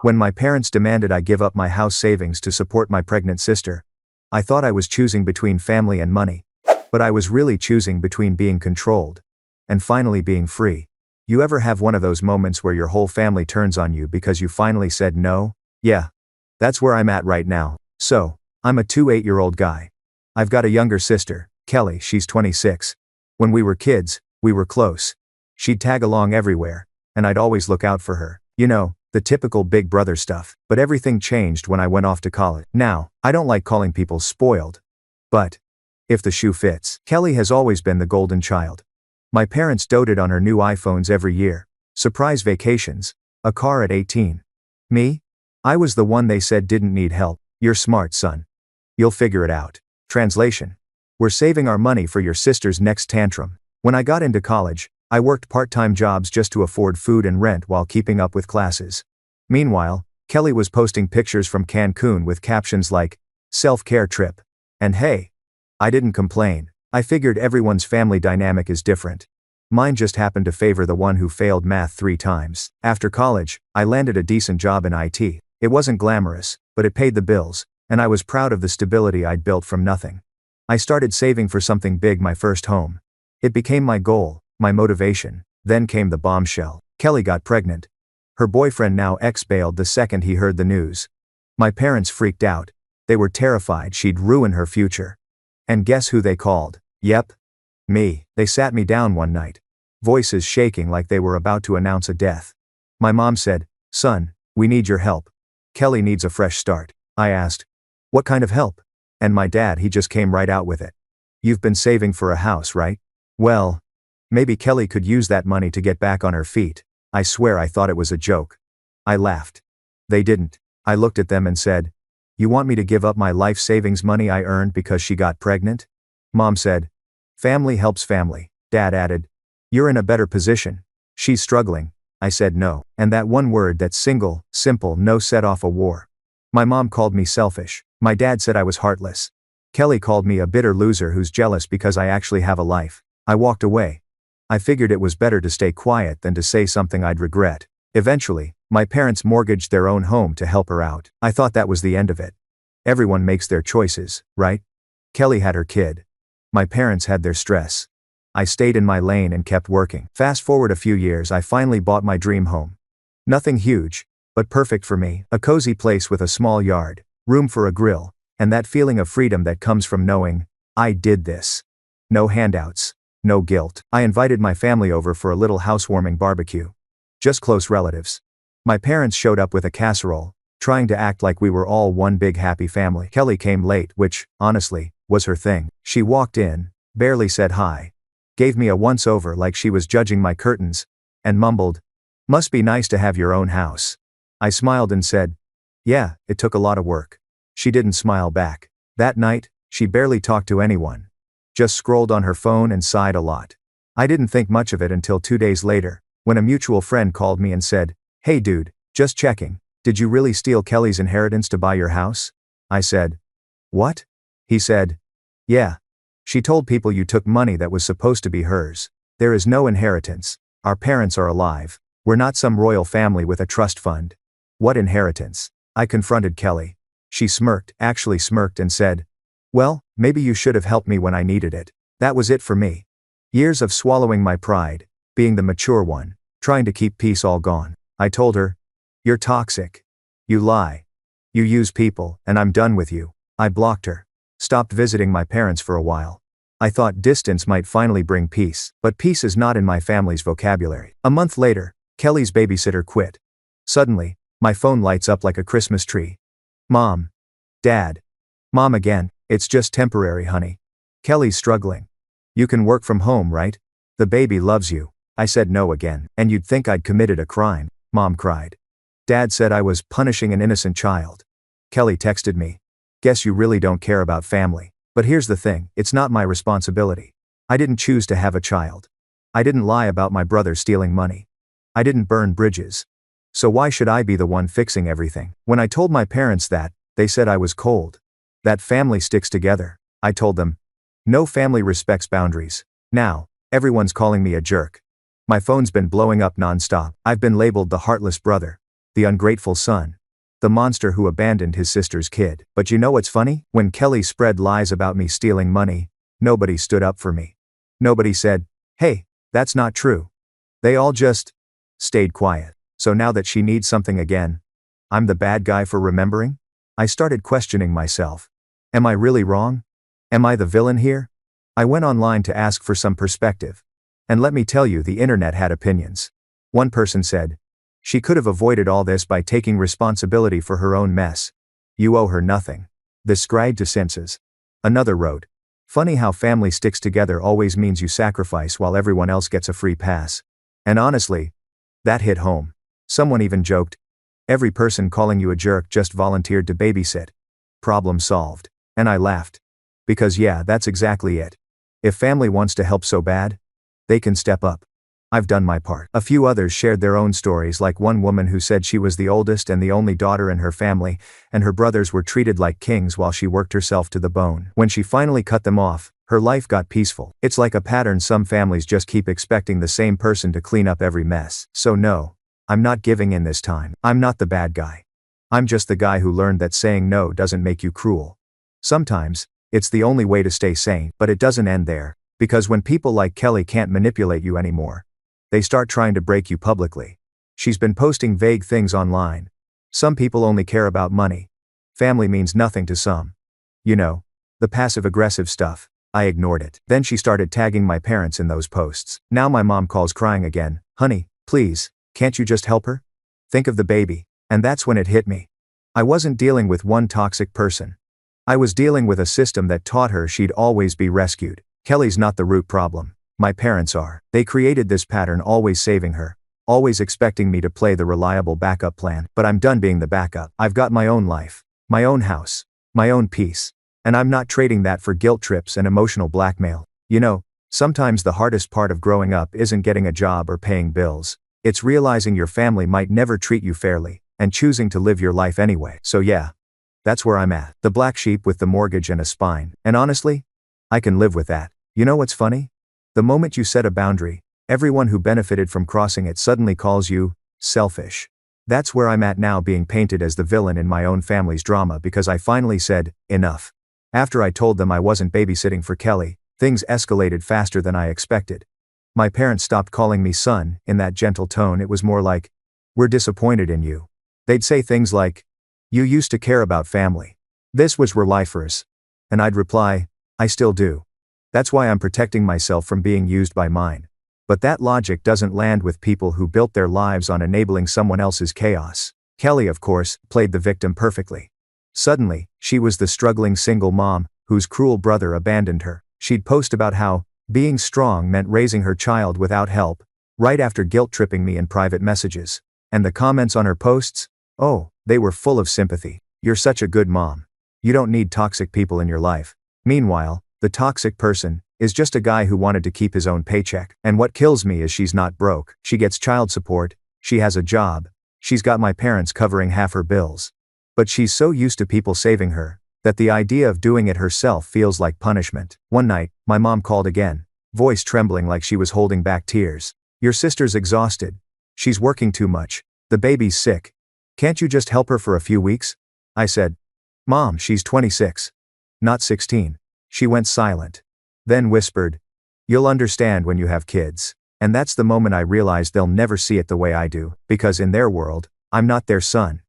When my parents demanded I give up my house savings to support my pregnant sister, I thought I was choosing between family and money. But I was really choosing between being controlled and finally being free. You ever have one of those moments where your whole family turns on you because you finally said no? Yeah. That's where I'm at right now. So, I'm a 28-year-old guy. I've got a younger sister, Kelly, she's 26. When we were kids, we were close. She'd tag along everywhere, and I'd always look out for her. You know, the typical big brother stuff. But everything changed when I went off to college. Now, I don't like calling people spoiled. But, if the shoe fits, Kelly has always been the golden child. My parents doted on her new iPhones every year, surprise vacations, a car at 18. Me? I was the one they said didn't need help. You're smart, son. You'll figure it out. Translation. We're saving our money for your sister's next tantrum. When I got into college, I worked part-time jobs just to afford food and rent while keeping up with classes. Meanwhile, Kelly was posting pictures from Cancun with captions like, self-care trip. And hey, I didn't complain. I figured everyone's family dynamic is different. Mine just happened to favor the one who failed math 3 times. After college, I landed a decent job in IT. It wasn't glamorous, but it paid the bills, and I was proud of the stability I'd built from nothing. I started saving for something big, my first home. It became my goal, my motivation. Then came the bombshell. Kelly got pregnant. Her boyfriend, now ex, bailed the second he heard the news. My parents freaked out. They were terrified she'd ruin her future. And guess who they called? Yep. Me. They sat me down one night, voices shaking like they were about to announce a death. My mom said, "Son, we need your help. Kelly needs a fresh start." I asked, "What kind of help?" And my dad, he just came right out with it. "You've been saving for a house, right? Well, maybe Kelly could use that money to get back on her feet." I swear I thought it was a joke. I laughed. They didn't. I looked at them and said, "You want me to give up my life savings money I earned because she got pregnant?" Mom said, "Family helps family." Dad added, "You're in a better position. She's struggling." I said no. And that one word, that simple no, set off a war. My mom called me selfish. My dad said I was heartless. Kelly called me a bitter loser who's jealous because I actually have a life. I walked away. I figured it was better to stay quiet than to say something I'd regret. Eventually, my parents mortgaged their own home to help her out. I thought that was the end of it. Everyone makes their choices, right? Kelly had her kid. My parents had their stress. I stayed in my lane and kept working. Fast forward a few years, I finally bought my dream home. Nothing huge, but perfect for me. A cozy place with a small yard, room for a grill, and that feeling of freedom that comes from knowing, I did this. No handouts, no guilt. I invited my family over for a little housewarming barbecue. Just close relatives. My parents showed up with a casserole, trying to act like we were all one big happy family. Kelly came late, which, honestly, was her thing. She walked in, barely said hi, gave me a once-over like she was judging my curtains, and mumbled, "Must be nice to have your own house." I smiled and said, "Yeah, it took a lot of work." She didn't smile back. That night, she barely talked to anyone. Just scrolled on her phone and sighed a lot. I didn't think much of it until 2 days later, when a mutual friend called me and said, "Hey dude, just checking. Did you really steal Kelly's inheritance to buy your house?" I said, "What?" He said, "Yeah. She told people you took money that was supposed to be hers. There is no inheritance. Our parents are alive. We're not some royal family with a trust fund." "What inheritance?" I confronted Kelly. She smirked, actually smirked, and said, "Well, maybe you should have helped me when I needed it." That was it for me. Years of swallowing my pride, being the mature one, trying to keep peace, all gone. I told her, "You're toxic. You lie. You use people, and I'm done with you." I blocked her. Stopped visiting my parents for a while. I thought distance might finally bring peace, but peace is not in my family's vocabulary. A month later, Kelly's babysitter quit. Suddenly, my phone lights up like a Christmas tree. "Mom. Dad. Mom again. It's just temporary, honey. Kelly's struggling. You can work from home, right? The baby loves you." I said no again. "And you'd think I'd committed a crime," Mom cried. "Dad said I was punishing an innocent child." Kelly texted me, "Guess you really don't care about family. But here's the thing, it's not my responsibility. I didn't choose to have a child. I didn't lie about my brother stealing money. I didn't burn bridges. So why should I be the one fixing everything?" When I told my parents that, they said I was cold. That family sticks together. I told them, no family respects boundaries. Now, everyone's calling me a jerk. My phone's been blowing up nonstop. I've been labeled the heartless brother. The ungrateful son. The monster who abandoned his sister's kid. But you know what's funny? When Kelly spread lies about me stealing money, nobody stood up for me. Nobody said, "Hey, that's not true." They all just stayed quiet. So now that she needs something again, I'm the bad guy for remembering? I started questioning myself. Am I really wrong? Am I the villain here? I went online to ask for some perspective. And let me tell you, the internet had opinions. One person said, she could have avoided all this by taking responsibility for her own mess. You owe her nothing. This scried to senses. Another wrote, funny how family sticks together always means you sacrifice while everyone else gets a free pass. And honestly, that hit home. Someone even joked, every person calling you a jerk just volunteered to babysit. Problem solved. And I laughed. Because yeah, that's exactly it. If family wants to help so bad, they can step up. I've done my part. A few others shared their own stories, like one woman who said she was the oldest and the only daughter in her family, and her brothers were treated like kings while she worked herself to the bone. When she finally cut them off, her life got peaceful. It's like a pattern. Some families just keep expecting the same person to clean up every mess. So no, I'm not giving in this time. I'm not the bad guy. I'm just the guy who learned that saying no doesn't make you cruel. Sometimes, it's the only way to stay sane. But it doesn't end there, because when people like Kelly can't manipulate you anymore, they start trying to break you publicly. She's been posting vague things online. Some people only care about money. Family means nothing to some. You know, the passive-aggressive stuff. I ignored it. Then she started tagging my parents in those posts. Now my mom calls crying again. Honey, please, can't you just help her? Think of the baby. And that's when it hit me. I wasn't dealing with one toxic person. I was dealing with a system that taught her she'd always be rescued. Kelly's not the root problem. My parents are. They created this pattern, always saving her, always expecting me to play the reliable backup plan. But I'm done being the backup. I've got my own life, my own house, my own peace. And I'm not trading that for guilt trips and emotional blackmail. You know, sometimes the hardest part of growing up isn't getting a job or paying bills. It's realizing your family might never treat you fairly, and choosing to live your life anyway. So yeah, that's where I'm at. The black sheep with the mortgage and a spine. And honestly, I can live with that. You know what's funny? The moment you set a boundary, everyone who benefited from crossing it suddenly calls you selfish. That's where I'm at now, being painted as the villain in my own family's drama because I finally said, enough. After I told them I wasn't babysitting for Kelly, things escalated faster than I expected. My parents stopped calling me son in that gentle tone. It was more like, we're disappointed in you. They'd say things like, you used to care about family. This was real lifers. And I'd reply, I still do. That's why I'm protecting myself from being used by mine. But that logic doesn't land with people who built their lives on enabling someone else's chaos. Kelly, of course, played the victim perfectly. Suddenly, she was the struggling single mom whose cruel brother abandoned her. She'd post about how being strong meant raising her child without help, right after guilt-tripping me in private messages. And the comments on her posts? Oh, they were full of sympathy. You're such a good mom. You don't need toxic people in your life. Meanwhile, the toxic person is just a guy who wanted to keep his own paycheck. And what kills me is she's not broke. She gets child support, she has a job, she's got my parents covering half her bills. But she's so used to people saving her, that the idea of doing it herself feels like punishment. One night, my mom called again, voice trembling like she was holding back tears. Your sister's exhausted. She's working too much. The baby's sick. Can't you just help her for a few weeks? I said, Mom, she's 26. Not 16. She went silent. Then whispered, you'll understand when you have kids. And that's the moment I realized they'll never see it the way I do, because in their world, I'm not their son.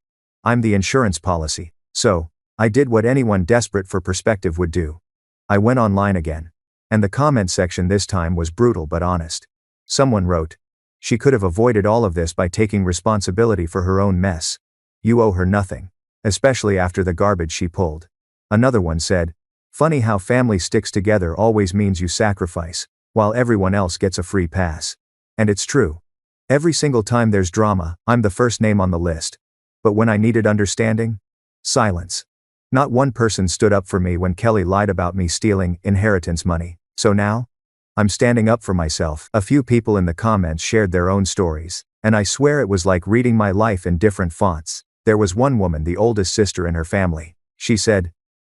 I'm the insurance policy. So, I did what anyone desperate for perspective would do. I went online again. And the comment section this time was brutal but honest. Someone wrote, she could have avoided all of this by taking responsibility for her own mess. You owe her nothing. Especially after the garbage she pulled. Another one said, funny how family sticks together always means you sacrifice, while everyone else gets a free pass. And it's true. Every single time there's drama, I'm the first name on the list. But when I needed understanding? Silence. Not one person stood up for me when Kelly lied about me stealing inheritance money. So now? I'm standing up for myself. A few people in the comments shared their own stories, and I swear it was like reading my life in different fonts. There was one woman, the oldest sister in her family. She said,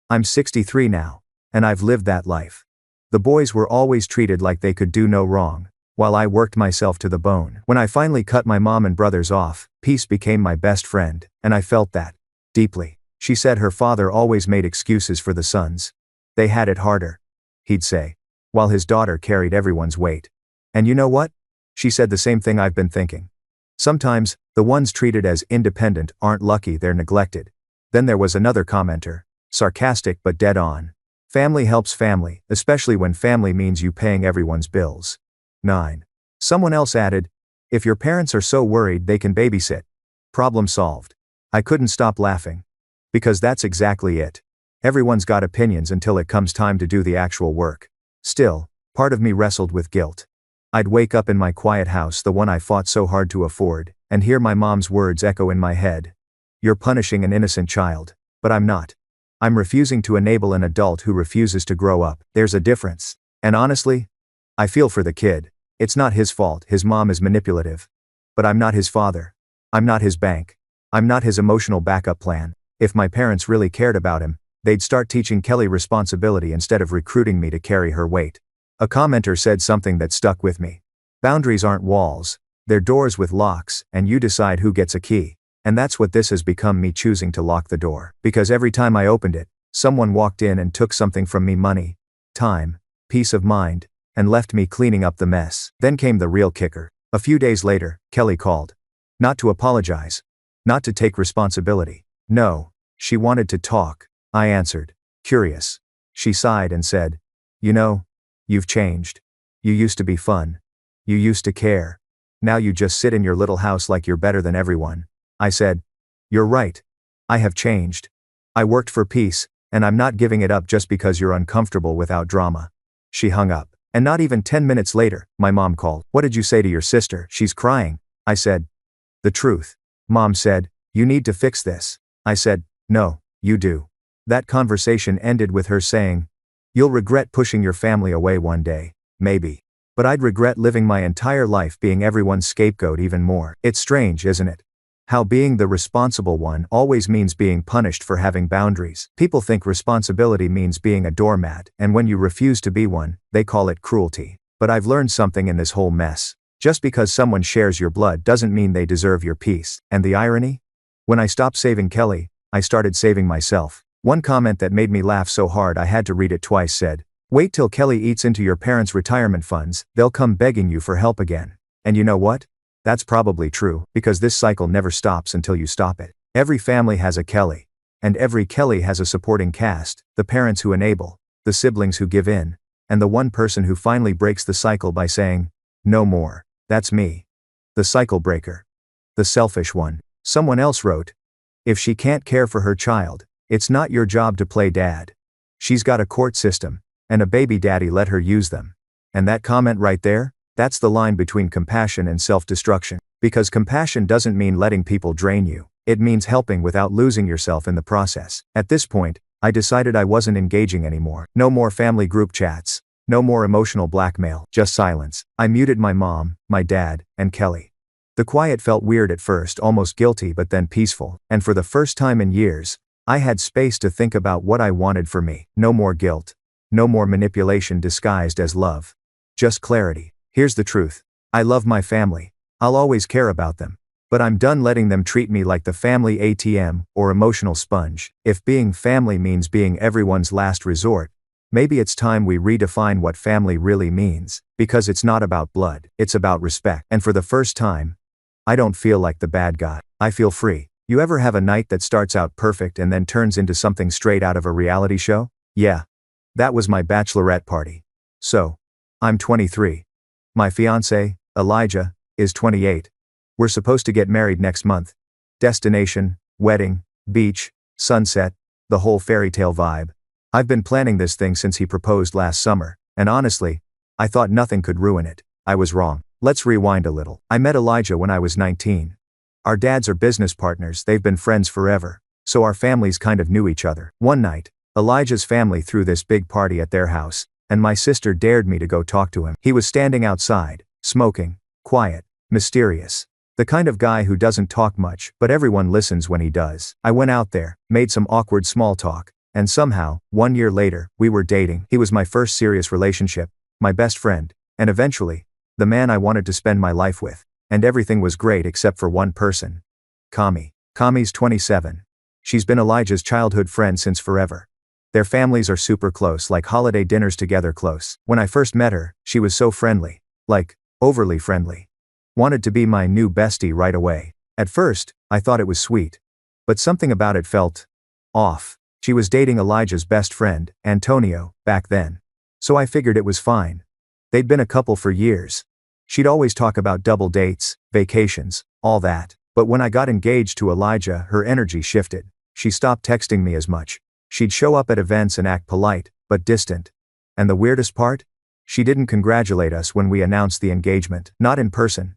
I'm 63 now, and I've lived that life. The boys were always treated like they could do no wrong, while I worked myself to the bone. When I finally cut my mom and brothers off, peace became my best friend, and I felt that deeply. She said her father always made excuses for the sons. They had it harder, he'd say, while his daughter carried everyone's weight. And you know what? She said the same thing I've been thinking. Sometimes, the ones treated as independent aren't lucky, they're neglected. Then there was another commenter, sarcastic but dead on. Family helps family, especially when family means you paying everyone's bills. 9. Someone else added, if your parents are so worried they can babysit. Problem solved. I couldn't stop laughing. Because that's exactly it. Everyone's got opinions until it comes time to do the actual work. Still, part of me wrestled with guilt. I'd wake up in my quiet house, the one I fought so hard to afford, and hear my mom's words echo in my head. You're punishing an innocent child. But I'm not. I'm refusing to enable an adult who refuses to grow up. There's a difference. And honestly, I feel for the kid. It's not his fault, his mom is manipulative. But I'm not his father. I'm not his bank. I'm not his emotional backup plan. If my parents really cared about him, they'd start teaching Kelly responsibility instead of recruiting me to carry her weight. A commenter said something that stuck with me. Boundaries aren't walls, they're doors with locks, and you decide who gets a key. And that's what this has become, me choosing to lock the door. Because every time I opened it, someone walked in and took something from me: money, time, peace of mind, and left me cleaning up the mess. Then came the real kicker. A few days later, Kelly called. Not to apologize. Not to take responsibility. No, she wanted to talk. I answered, curious. She sighed and said, you know, you've changed. You used to be fun. You used to care. Now you just sit in your little house like you're better than everyone. I said, you're right. I have changed. I worked for peace, and I'm not giving it up just because you're uncomfortable without drama. She hung up. And not even 10 minutes later, my mom called. What did you say to your sister? She's crying. I said, the truth. Mom said, you need to fix this. I said, no, you do. That conversation ended with her saying, you'll regret pushing your family away one day, maybe. But I'd regret living my entire life being everyone's scapegoat even more. It's strange, isn't it? How being the responsible one always means being punished for having boundaries. People think responsibility means being a doormat, and when you refuse to be one, they call it cruelty. But I've learned something in this whole mess. Just because someone shares your blood doesn't mean they deserve your peace. And the irony? When I stopped saving Kelly, I started saving myself. One comment that made me laugh so hard I had to read it twice said, wait till Kelly eats into your parents' retirement funds, they'll come begging you for help again. And you know what? That's probably true, because this cycle never stops until you stop it. Every family has a Kelly. And every Kelly has a supporting cast, the parents who enable, the siblings who give in, and the one person who finally breaks the cycle by saying, no more. That's me. The cycle breaker. The selfish one. Someone else wrote, if she can't care for her child, it's not your job to play dad. She's got a court system, and a baby daddy let her use them. And that comment right there? That's the line between compassion and self-destruction. Because compassion doesn't mean letting people drain you. It means helping without losing yourself in the process. At this point, I decided I wasn't engaging anymore. No more family group chats. No more emotional blackmail. Just silence. I muted my mom, my dad, and Kelly. The quiet felt weird at first, almost guilty, but then peaceful. And for the first time in years, I had space to think about what I wanted for me. No more guilt. No more manipulation disguised as love. Just clarity. Here's the truth. I love my family. I'll always care about them. But I'm done letting them treat me like the family ATM or emotional sponge. If being family means being everyone's last resort, maybe it's time we redefine what family really means, because it's not about blood, it's about respect. And for the first time, I don't feel like the bad guy. I feel free. You ever have a night that starts out perfect and then turns into something straight out of a reality show? Yeah. That was my bachelorette party. So, I'm 23. My fiancé, Elijah, is 28. We're supposed to get married next month. Destination, wedding, beach, sunset, the whole fairy tale vibe. I've been planning this thing since he proposed last summer, and honestly, I thought nothing could ruin it. I was wrong. Let's rewind a little. I met Elijah when I was 19. Our dads are business partners, they've been friends forever, so our families kind of knew each other. One night, Elijah's family threw this big party at their house, and my sister dared me to go talk to him. He was standing outside, smoking, quiet, mysterious. The kind of guy who doesn't talk much, but everyone listens when he does. I went out there, made some awkward small talk, and somehow, 1 year later, we were dating. He was my first serious relationship, my best friend, and eventually, The man I wanted to spend my life with. And everything was great except for one person. Kami. Kami's 27. She's been Elijah's childhood friend since forever. Their families are super close, like holiday dinners together close. When I first met her, she was so friendly. Like, overly friendly. Wanted to be my new bestie right away. At first, I thought it was sweet. But something about it felt off. She was dating Elijah's best friend, Antonio, back then. So I figured it was fine. They'd been a couple for years. She'd always talk about double dates, vacations, all that. But when I got engaged to Elijah, her energy shifted. She stopped texting me as much. She'd show up at events and act polite, but distant. And the weirdest part? She didn't congratulate us when we announced the engagement. Not in person.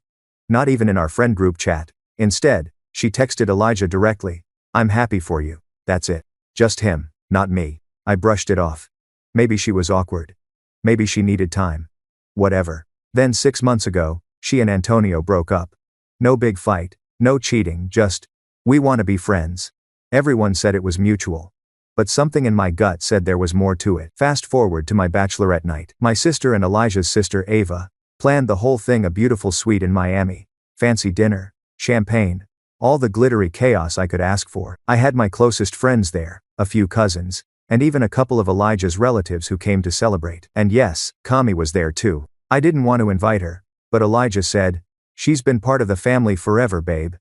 Not even in our friend group chat. Instead, she texted Elijah directly. "I'm happy for you." That's it. Just him, not me. I brushed it off. Maybe she was awkward. Maybe she needed time. Whatever. Then 6 months ago, she and Antonio broke up. No big fight, no cheating, just, we want to be friends. Everyone said it was mutual. But something in my gut said there was more to it. Fast forward to my bachelorette night. My sister and Elijah's sister Ava planned the whole thing, a beautiful suite in Miami. Fancy dinner, champagne, all the glittery chaos I could ask for. I had my closest friends there, a few cousins, and even a couple of Elijah's relatives who came to celebrate. And yes, Kami was there too. I didn't want to invite her, but Elijah said, "She's been part of the family forever, babe.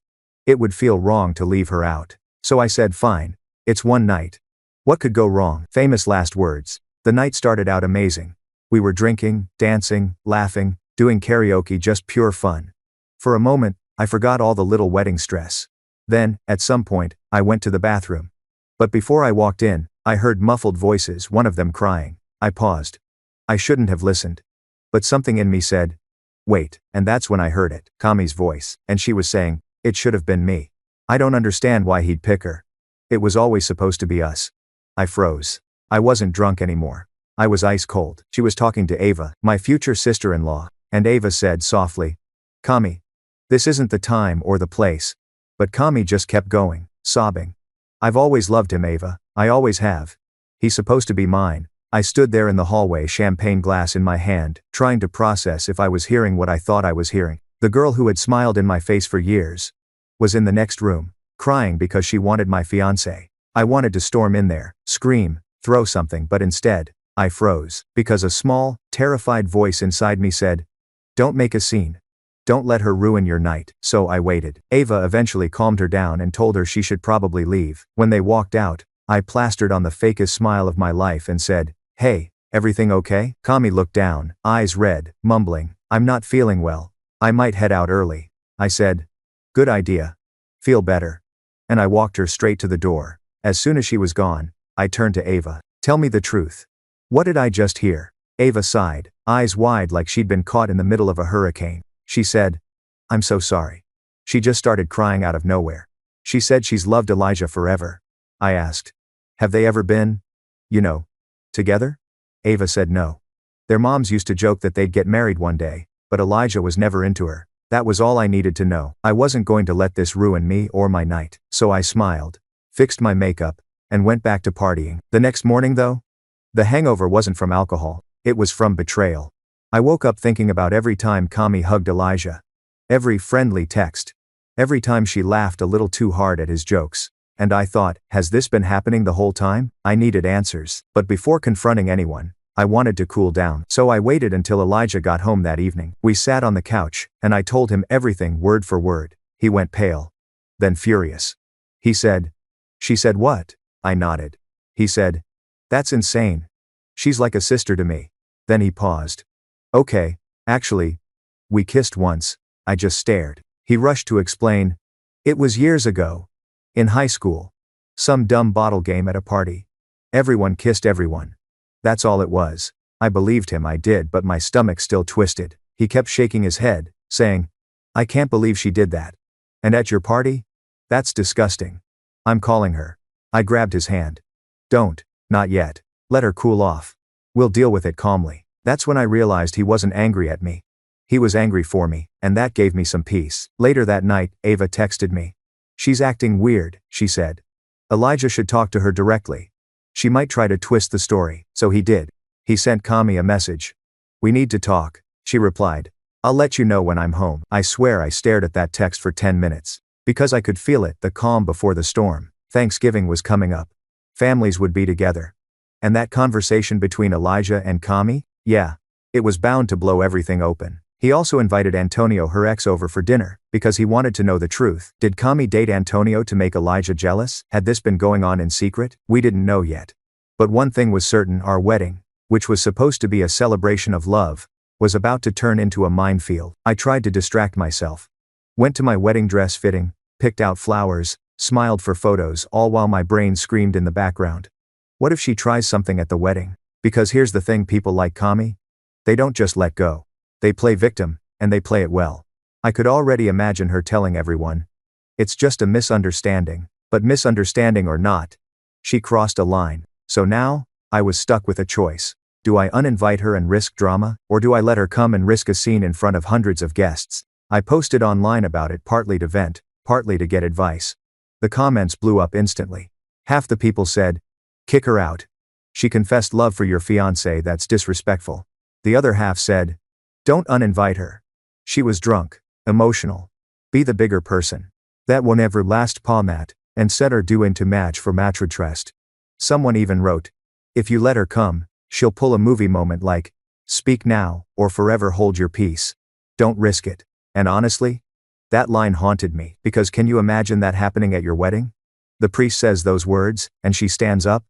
It would feel wrong to leave her out." So I said fine. It's one night. What could go wrong? Famous last words. The night started out amazing. We were drinking, dancing, laughing, doing karaoke, just pure fun. For a moment, I forgot all the little wedding stress. Then, at some point, I went to the bathroom. But before I walked in, I heard muffled voices, one of them crying. I paused. I shouldn't have listened. But something in me said, wait, and that's when I heard it, Kami's voice, and she was saying, "It should have been me. I don't understand why he'd pick her. It was always supposed to be us." I froze. I wasn't drunk anymore. I was ice cold. She was talking to Ava, my future sister-in-law, and Ava said softly, "Kami, this isn't the time or the place." But Kami just kept going, sobbing. "I've always loved him, Ava. I always have. He's supposed to be mine." I stood there in the hallway, champagne glass in my hand, trying to process if I was hearing what I thought I was hearing. The girl who had smiled in my face for years was in the next room, crying because she wanted my fiancé. I wanted to storm in there, scream, throw something, but instead, I froze, because a small, terrified voice inside me said, "Don't make a scene. Don't let her ruin your night." So I waited. Ava eventually calmed her down and told her she should probably leave. When they walked out, I plastered on the fakest smile of my life and said, "Hey, everything okay?" Kami looked down, eyes red, mumbling, "I'm not feeling well. I might head out early." I said, "Good idea. Feel better." And I walked her straight to the door. As soon as she was gone, I turned to Ava. "Tell me the truth. What did I just hear?" Ava sighed, eyes wide like she'd been caught in the middle of a hurricane. She said, "I'm so sorry." She just started crying out of nowhere. She said she's loved Elijah forever. I asked, "Have they ever been, together?" Ava said no. Their moms used to joke that they'd get married one day, but Elijah was never into her. That was all I needed to know. I wasn't going to let this ruin me or my night. So I smiled, fixed my makeup, and went back to partying. The next morning though, the hangover wasn't from alcohol. It was from betrayal. I woke up thinking about every time Kami hugged Elijah. Every friendly text. Every time she laughed a little too hard at his jokes. And I thought, has this been happening the whole time? I needed answers. But before confronting anyone, I wanted to cool down. So I waited until Elijah got home that evening. We sat on the couch, and I told him everything word for word. He went pale. Then furious. He said, "She said what?" I nodded. He said, "That's insane. She's like a sister to me." Then he paused. "Okay, actually, we kissed once." I just stared. He rushed to explain. "It was years ago. In high school. Some dumb bottle game at a party. Everyone kissed everyone. That's all it was." I believed him, I did, but my stomach still twisted. He kept shaking his head, saying, "I can't believe she did that. And at your party? That's disgusting. I'm calling her." I grabbed his hand. "Don't, not yet. Let her cool off. We'll deal with it calmly." That's when I realized he wasn't angry at me. He was angry for me, and that gave me some peace. Later that night, Ava texted me. "She's acting weird," she said. "Elijah should talk to her directly. She might try to twist the story." So he did. He sent Kami a message. "We need to talk," she replied. I'll let you know when I'm home. I swear I stared at that text for 10 minutes. Because I could feel it, the calm before the storm. Thanksgiving was coming up. Families would be together. And that conversation between Elijah and Kami? Yeah. It was bound to blow everything open. He also invited Antonio, her ex, over for dinner, because he wanted to know the truth. Did Kami date Antonio to make Elijah jealous? Had this been going on in secret? We didn't know yet. But one thing was certain, our wedding, which was supposed to be a celebration of love, was about to turn into a minefield. I tried to distract myself. Went to my wedding dress fitting, picked out flowers, smiled for photos, all while my brain screamed in the background. What if she tries something at the wedding? Because here's the thing, people like Kami, they don't just let go. They play victim, and they play it well. I could already imagine her telling everyone, it's just a misunderstanding, but misunderstanding or not, she crossed a line. So now, I was stuck with a choice. Do I uninvite her and risk drama, or do I let her come and risk a scene in front of hundreds of guests? I posted online about it, partly to vent, partly to get advice. The comments blew up instantly. Half the people said, kick her out. She confessed love for your fiancé, that's disrespectful. The other half said, don't uninvite her. She was drunk, emotional. Be the bigger person. That won't ever last, Matt, and set her due into match for match. Someone even wrote, if you let her come, she'll pull a movie moment like, speak now, or forever hold your peace. Don't risk it. And honestly, that line haunted me, because can you imagine that happening at your wedding? The priest says those words, and she stands up?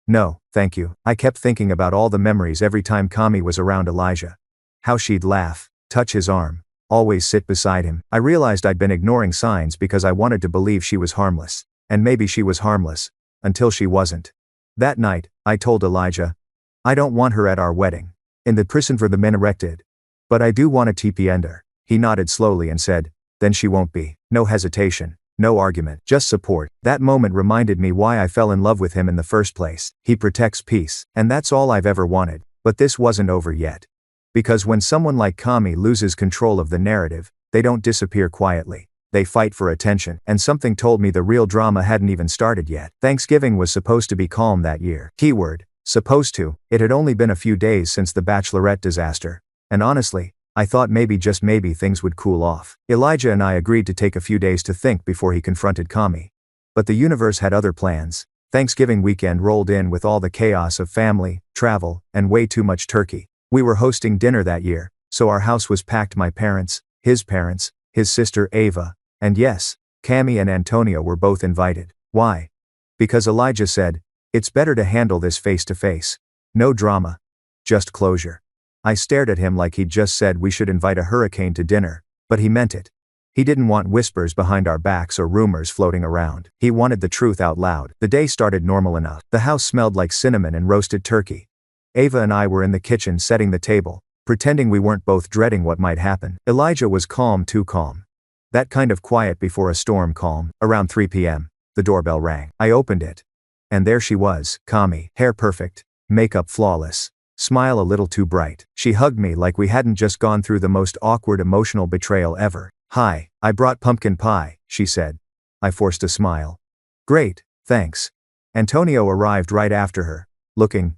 No, thank you. I kept thinking about all the memories every time Kami was around Elijah. How she'd laugh, touch his arm, always sit beside him. I realized I'd been ignoring signs because I wanted to believe she was harmless. And maybe she was harmless, until she wasn't. That night, I told Elijah, I don't want her at our wedding. In the prison for the men erected. But I do want a TP ender. He nodded slowly and said, then she won't be. No hesitation. No argument, just support. That moment reminded me why I fell in love with him in the first place. He protects peace, and that's all I've ever wanted. But this wasn't over yet. Because when someone like Kami loses control of the narrative, they don't disappear quietly. They fight for attention, and something told me the real drama hadn't even started yet. Thanksgiving was supposed to be calm that year. Keyword, supposed to. It had only been a few days since the Bachelorette disaster. And honestly, I thought maybe, just maybe, things would cool off. Elijah and I agreed to take a few days to think before he confronted Kami. But the universe had other plans. Thanksgiving weekend rolled in with all the chaos of family, travel, and way too much turkey. We were hosting dinner that year, so our house was packed. My parents, his sister Ava, and yes, Kami and Antonio were both invited. Why? Because Elijah said, it's better to handle this face to face. No drama. Just closure. I stared at him like he'd just said we should invite a hurricane to dinner, but he meant it. He didn't want whispers behind our backs or rumors floating around. He wanted the truth out loud. The day started normal enough. The house smelled like cinnamon and roasted turkey. Ava and I were in the kitchen setting the table, pretending we weren't both dreading what might happen. Elijah was calm, too calm. That kind of quiet before a storm calm. Around 3 p.m., the doorbell rang. I opened it. And there she was, Kami, hair perfect, makeup flawless. Smile a little too bright. She hugged me like we hadn't just gone through the most awkward emotional betrayal ever. Hi, I brought pumpkin pie, she said. I forced a smile. Great, thanks. Antonio arrived right after her, looking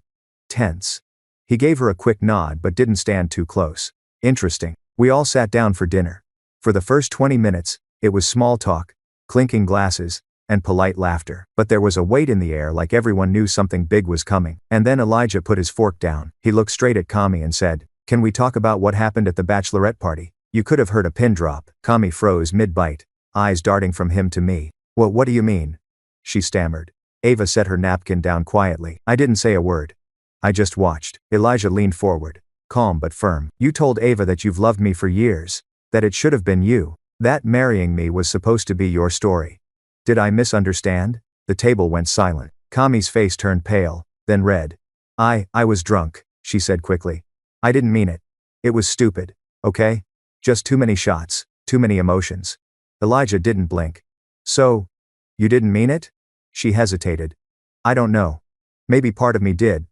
tense. He gave her a quick nod but didn't stand too close. Interesting. We all sat down for dinner. For the first 20 minutes, it was small talk, clinking glasses, and polite laughter. But there was a weight in the air, like everyone knew something big was coming. And then Elijah put his fork down. He looked straight at Kami and said, can we talk about what happened at the bachelorette party? You could have heard a pin drop. Kami froze mid-bite, eyes darting from him to me. Well, what do you mean? She stammered. Ava set her napkin down quietly. I didn't say a word. I just watched. Elijah leaned forward, calm but firm. You told Ava that you've loved me for years, that it should have been you, that marrying me was supposed to be your story. Did I misunderstand? The table went silent. Kami's face turned pale, then red. I was drunk, she said quickly. I didn't mean it. It was stupid, okay? Just too many shots, too many emotions. Elijah didn't blink. So, you didn't mean it? She hesitated. I don't know. Maybe part of me did.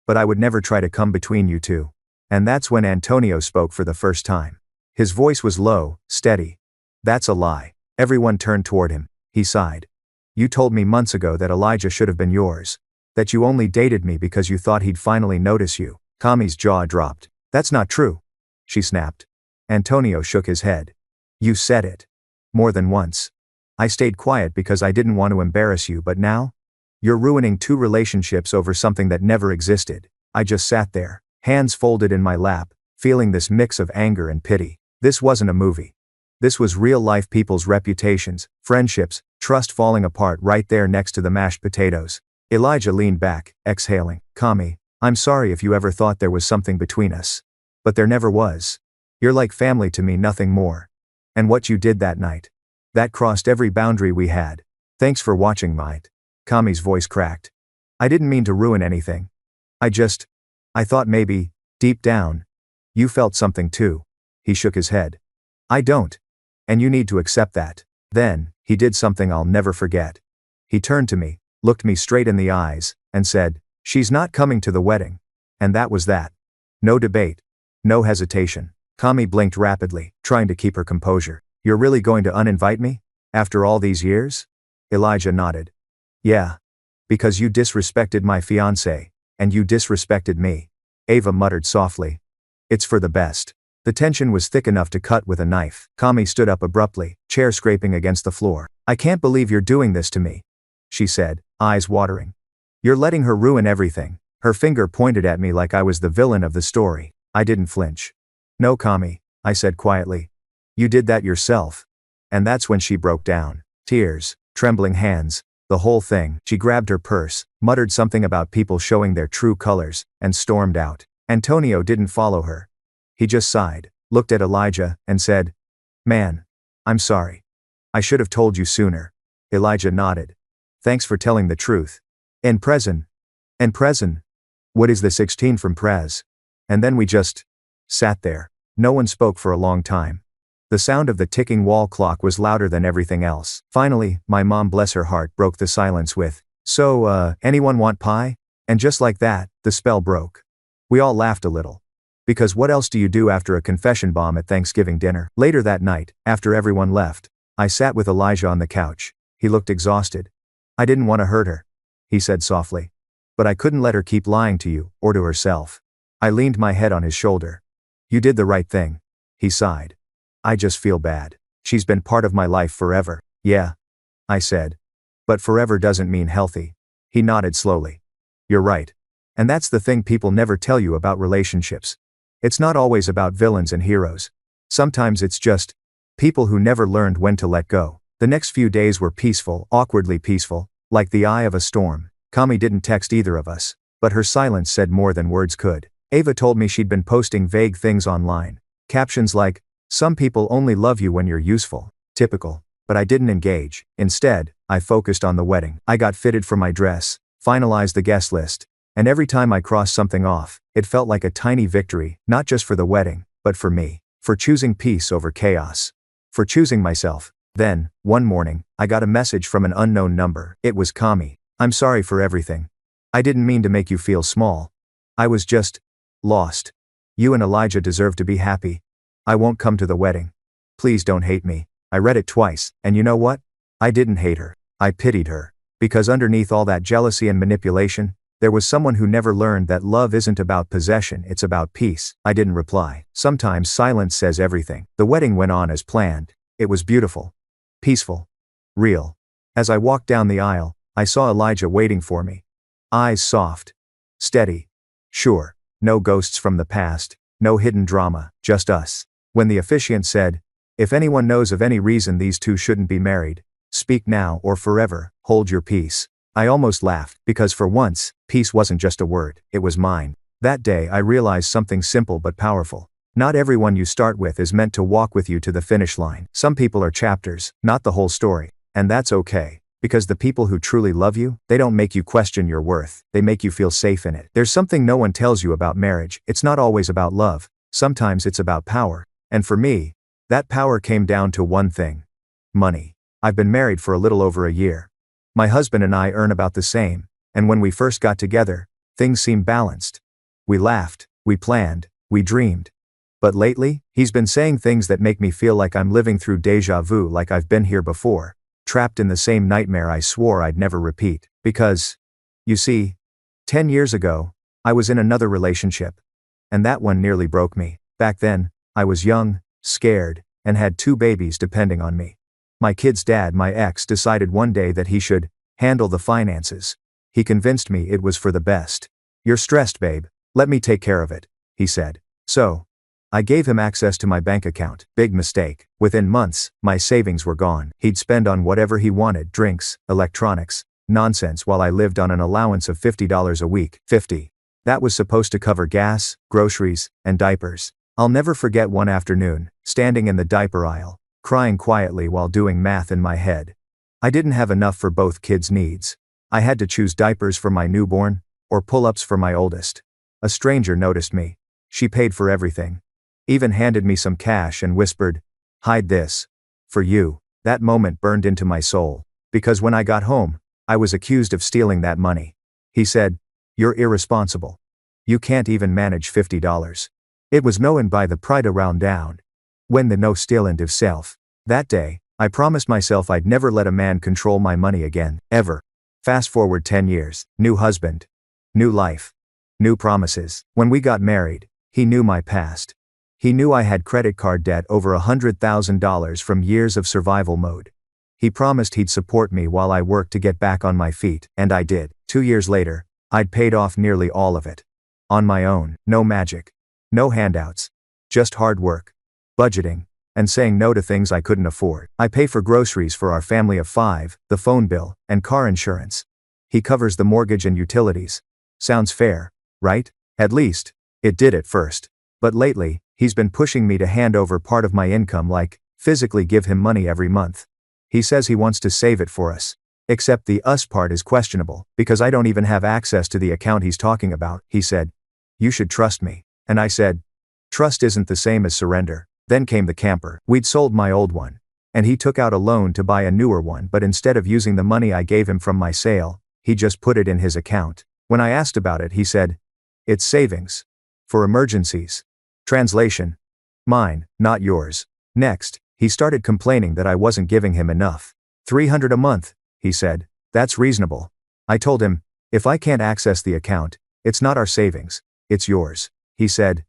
But I would never try to come between you two. And that's when Antonio spoke for the first time. His voice was low, steady. That's a lie. Everyone turned toward him. He sighed. You told me months ago that Elijah should have been yours. That you only dated me because you thought he'd finally notice you. Kami's jaw dropped. That's not true. She snapped. Antonio shook his head. You said it. More than once. I stayed quiet because I didn't want to embarrass you, but now? You're ruining 2 relationships over something that never existed. I just sat there, hands folded in my lap, feeling this mix of anger and pity. This wasn't a movie. This was real-life people's reputations, friendships, trust falling apart right there next to the mashed potatoes. Elijah leaned back, exhaling. Kami, I'm sorry if you ever thought there was something between us. But there never was. You're like family to me, nothing more. And what you did that night. That crossed every boundary we had. Thanks for watching, mate. Kami's voice cracked. I didn't mean to ruin anything. I thought maybe, deep down, you felt something too. He shook his head. I don't. And you need to accept that. Then, he did something I'll never forget. He turned to me, looked me straight in the eyes, and said, she's not coming to the wedding. And that was that. No debate. No hesitation. Kami blinked rapidly, trying to keep her composure. You're really going to uninvite me? After all these years? Elijah nodded. Yeah. Because you disrespected my fiancé, and you disrespected me. Ava muttered softly. It's for the best. The tension was thick enough to cut with a knife. Kami stood up abruptly, chair scraping against the floor. I can't believe you're doing this to me, she said, eyes watering. You're letting her ruin everything. Her finger pointed at me like I was the villain of the story. I didn't flinch. No, Kami, I said quietly. You did that yourself. And that's when she broke down. Tears, trembling hands, the whole thing. She grabbed her purse, muttered something about people showing their true colors, and stormed out. Antonio didn't follow her. He just sighed, looked at Elijah, and said, Man, I'm sorry. I should have told you sooner. Elijah nodded. Thanks for telling the truth. En present. What is the 16 from Prez? And then we just sat there. No one spoke for a long time. The sound of the ticking wall clock was louder than everything else. Finally, my mom, bless her heart, broke the silence with, So, anyone want pie? And just like that, the spell broke. We all laughed a little. Because what else do you do after a confession bomb at Thanksgiving dinner? Later that night, after everyone left, I sat with Elijah on the couch. He looked exhausted. I didn't want to hurt her, he said softly. But I couldn't let her keep lying to you, or to herself. I leaned my head on his shoulder. You did the right thing, he sighed. I just feel bad. She's been part of my life forever. Yeah, I said. But forever doesn't mean healthy. He nodded slowly. You're right. And that's the thing people never tell you about relationships. It's not always about villains and heroes. Sometimes it's just people who never learned when to let go. The next few days were peaceful, awkwardly peaceful, like the eye of a storm. Kami didn't text either of us, but her silence said more than words could. Ava told me she'd been posting vague things online. Captions like, some people only love you when you're useful. Typical. But I didn't engage. Instead, I focused on the wedding. I got fitted for my dress, finalized the guest list, and every time I crossed something off, it felt like a tiny victory, not just for the wedding, but for me. For choosing peace over chaos. For choosing myself. Then, one morning, I got a message from an unknown number. It was Kami. I'm sorry for everything. I didn't mean to make you feel small. I was just lost. You and Elijah deserve to be happy. I won't come to the wedding. Please don't hate me. I read it twice, and you know what? I didn't hate her. I pitied her. Because underneath all that jealousy and manipulation, there was someone who never learned that love isn't about possession, it's about peace. I didn't reply. Sometimes silence says everything. The wedding went on as planned. It was beautiful. Peaceful. Real. As I walked down the aisle, I saw Elijah waiting for me. Eyes soft. Steady. Sure. No ghosts from the past. No hidden drama. Just us. When the officiant said, if anyone knows of any reason these two shouldn't be married, speak now or forever, hold your peace. I almost laughed, because for once, peace wasn't just a word, it was mine. That day I realized something simple but powerful. Not everyone you start with is meant to walk with you to the finish line. Some people are chapters, not the whole story. And that's okay. Because the people who truly love you, they don't make you question your worth, they make you feel safe in it. There's something no one tells you about marriage. It's not always about love. Sometimes it's about power. And for me, that power came down to one thing. Money. I've been married for a little over a year. My husband and I earn about the same, and when we first got together, things seemed balanced. We laughed, we planned, we dreamed. But lately, he's been saying things that make me feel like I'm living through déjà vu, like I've been here before, trapped in the same nightmare I swore I'd never repeat. Because, you see, 10 years ago, I was in another relationship. And that one nearly broke me. Back then, I was young, scared, and had 2 babies depending on me. My kid's dad, my ex, decided one day that he should handle the finances. He convinced me it was for the best. "You're stressed, babe. Let me take care of it," he said. So, I gave him access to my bank account. Big mistake. Within months, my savings were gone. He'd spend on whatever he wanted, drinks, electronics, nonsense, while I lived on an allowance of $50 a week. 50. That was supposed to cover gas, groceries, and diapers. I'll never forget one afternoon, standing in the diaper aisle, crying quietly while doing math in my head. I didn't have enough for both kids' needs. I had to choose diapers for my newborn, or pull-ups for my oldest. A stranger noticed me. She paid for everything. Even handed me some cash and whispered, "Hide this. For you." That moment burned into my soul. Because when I got home, I was accused of stealing that money. He said, "You're irresponsible. You can't even manage $50. It was known by the pride around down. When the no stealing of self. That day, I promised myself I'd never let a man control my money again, ever. Fast forward 10 years, new husband. New life. New promises. When we got married, he knew my past. He knew I had credit card debt over $100,000 from years of survival mode. He promised he'd support me while I worked to get back on my feet, and I did. 2 years later, I'd paid off nearly all of it. On my own, no magic. No handouts. Just hard work. Budgeting. And saying no to things I couldn't afford. I pay for groceries for our family of 5, the phone bill, and car insurance. He covers the mortgage and utilities. Sounds fair, right? At least, it did at first. But lately, he's been pushing me to hand over part of my income, like, physically give him money every month. He says he wants to save it for us. Except the us part is questionable, because I don't even have access to the account he's talking about. He said, "You should trust me." And I said, "Trust isn't the same as surrender." Then came the camper. We'd sold my old one. And he took out a loan to buy a newer one, but instead of using the money I gave him from my sale, he just put it in his account. When I asked about it, he said, "It's savings. For emergencies." Translation: mine, not yours. Next, he started complaining that I wasn't giving him enough. $300 a month, he said. That's reasonable. I told him, if I can't access the account, it's not our savings, it's yours. He said,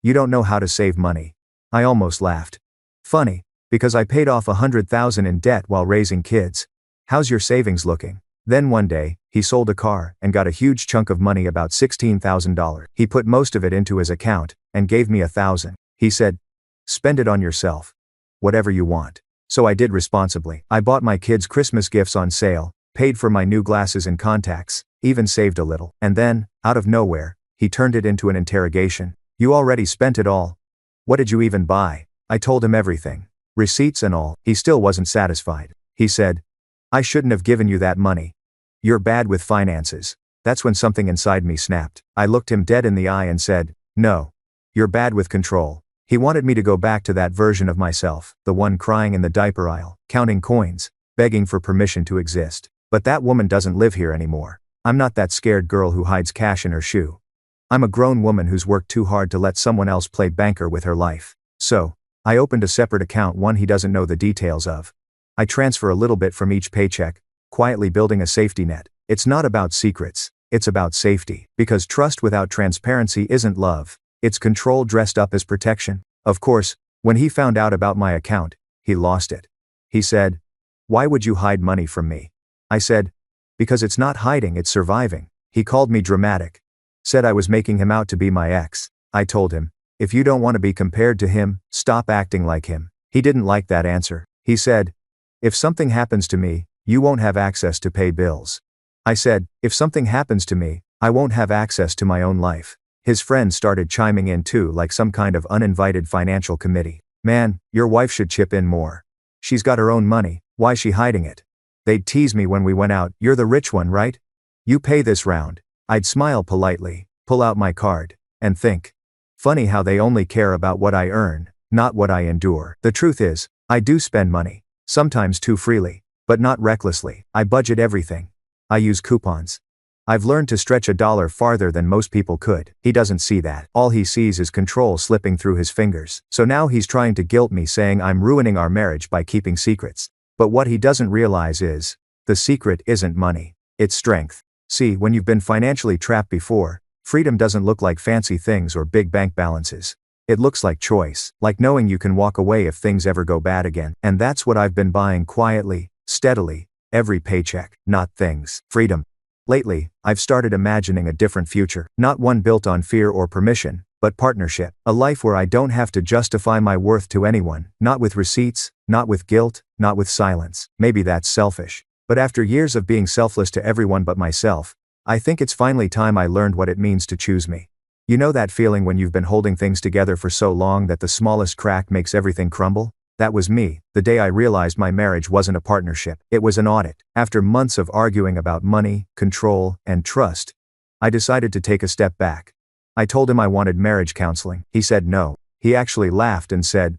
"You don't know how to save money." I almost laughed. Funny, because I paid off $100,000 in debt while raising kids. How's your savings looking? Then one day, he sold a car and got a huge chunk of money, about $16,000. He put most of it into his account and gave me $1,000. He said, "Spend it on yourself. Whatever you want." So I did responsibly. I bought my kids Christmas gifts on sale, paid for my new glasses and contacts, even saved a little. And then, out of nowhere, he turned it into an interrogation. "You already spent it all. What did you even buy?" I told him everything. Receipts and all. He still wasn't satisfied. He said, "I shouldn't have given you that money. You're bad with finances." That's when something inside me snapped. I looked him dead in the eye and said, "No. You're bad with control." He wanted me to go back to that version of myself, the one crying in the diaper aisle, counting coins, begging for permission to exist. But that woman doesn't live here anymore. I'm not that scared girl who hides cash in her shoe. I'm a grown woman who's worked too hard to let someone else play banker with her life. So, I opened a separate account, one he doesn't know the details of. I transfer a little bit from each paycheck, quietly building a safety net. It's not about secrets, it's about safety. Because trust without transparency isn't love, it's control dressed up as protection. Of course, when he found out about my account, he lost it. He said, "Why would you hide money from me?" I said, "Because it's not hiding, it's surviving." He called me dramatic. Said I was making him out to be my ex. I told him, if you don't want to be compared to him, stop acting like him. He didn't like that answer. He said, "If something happens to me, you won't have access to pay bills." I said, "If something happens to me, I won't have access to my own life." His friends started chiming in too, like some kind of uninvited financial committee. "Man, your wife should chip in more. She's got her own money, why's she hiding it?" They'd tease me when we went out, "You're the rich one, right? You pay this round." I'd smile politely, pull out my card, and think. Funny how they only care about what I earn, not what I endure. The truth is, I do spend money, sometimes too freely, but not recklessly. I budget everything. I use coupons. I've learned to stretch $1 farther than most people could. He doesn't see that. All he sees is control slipping through his fingers. So now he's trying to guilt me, saying I'm ruining our marriage by keeping secrets. But what he doesn't realize is, the secret isn't money, it's strength. See, when you've been financially trapped before, freedom doesn't look like fancy things or big bank balances. It looks like choice, like knowing you can walk away if things ever go bad again. And that's what I've been buying quietly, steadily, every paycheck. Not things. Freedom. Lately, I've started imagining a different future. Not one built on fear or permission, but partnership. A life where I don't have to justify my worth to anyone. Not with receipts, not with guilt, not with silence. Maybe that's selfish. But after years of being selfless to everyone but myself, I think it's finally time I learned what it means to choose me. You know that feeling when you've been holding things together for so long that the smallest crack makes everything crumble? That was me, the day I realized my marriage wasn't a partnership, it was an audit. After months of arguing about money, control, and trust, I decided to take a step back. I told him I wanted marriage counseling. He said no. He actually laughed and said,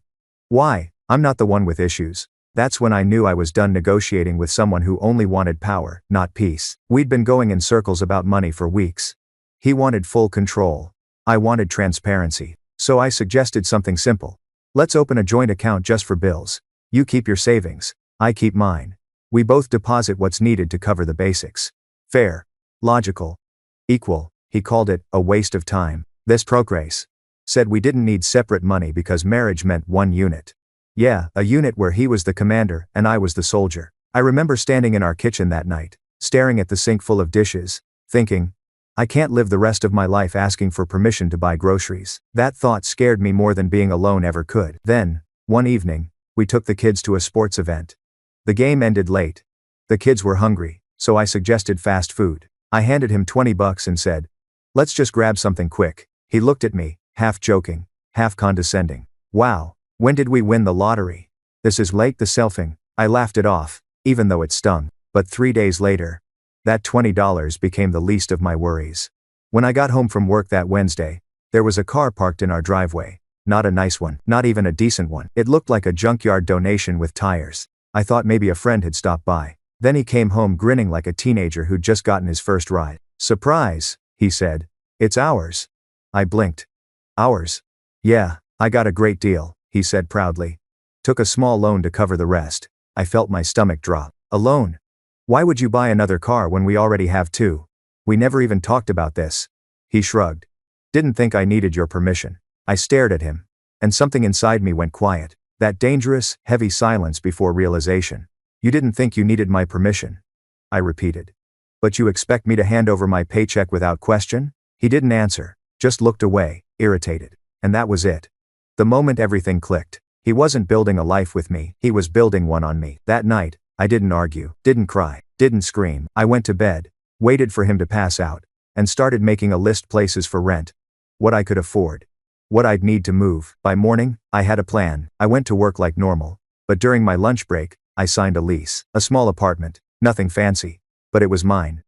"Why? I'm not the one with issues." That's when I knew I was done negotiating with someone who only wanted power, not peace. We'd been going in circles about money for weeks. He wanted full control. I wanted transparency. So I suggested something simple. Let's open a joint account just for bills. You keep your savings. I keep mine. We both deposit what's needed to cover the basics. Fair. Logical. Equal. He called it a waste of time. This progress said we didn't need separate money because marriage meant one unit. Yeah, a unit where he was the commander and I was the soldier. I remember standing in our kitchen that night, staring at the sink full of dishes, thinking, I can't live the rest of my life asking for permission to buy groceries. That thought scared me more than being alone ever could. Then, one evening, we took the kids to a sports event. The game ended late. The kids were hungry, so I suggested fast food. I handed him $20 and said, "Let's just grab something quick." He looked at me, half joking, half condescending. "Wow, when did we win the lottery? This is late the selfing." I laughed it off, even though it stung. But 3 days later, that $20 became the least of my worries. When I got home from work that Wednesday, there was a car parked in our driveway. Not a nice one, not even a decent one. It looked like a junkyard donation with tires. I thought maybe a friend had stopped by. Then he came home grinning like a teenager who'd just gotten his first ride. "Surprise," he said. "It's ours." I blinked. "Ours?" "Yeah, I got a great deal," he said proudly. "Took a small loan to cover the rest." I felt my stomach drop. "A loan? Why would you buy another car when we already have two? We never even talked about this." He shrugged. "Didn't think I needed your permission." I stared at him, and something inside me went quiet. That dangerous, heavy silence before realization. "You didn't think you needed my permission?" I repeated. "But you expect me to hand over my paycheck without question?" He didn't answer, just looked away, irritated. And that was it. The moment everything clicked. He wasn't building a life with me, he was building one on me. That night, I didn't argue, didn't cry, didn't scream. I went to bed, waited for him to pass out, and started making a list: places for rent, what I could afford, what I'd need to move. By morning, I had a plan. I went to work like normal, but during my lunch break, I signed a lease. A small apartment, nothing fancy, but it was mine.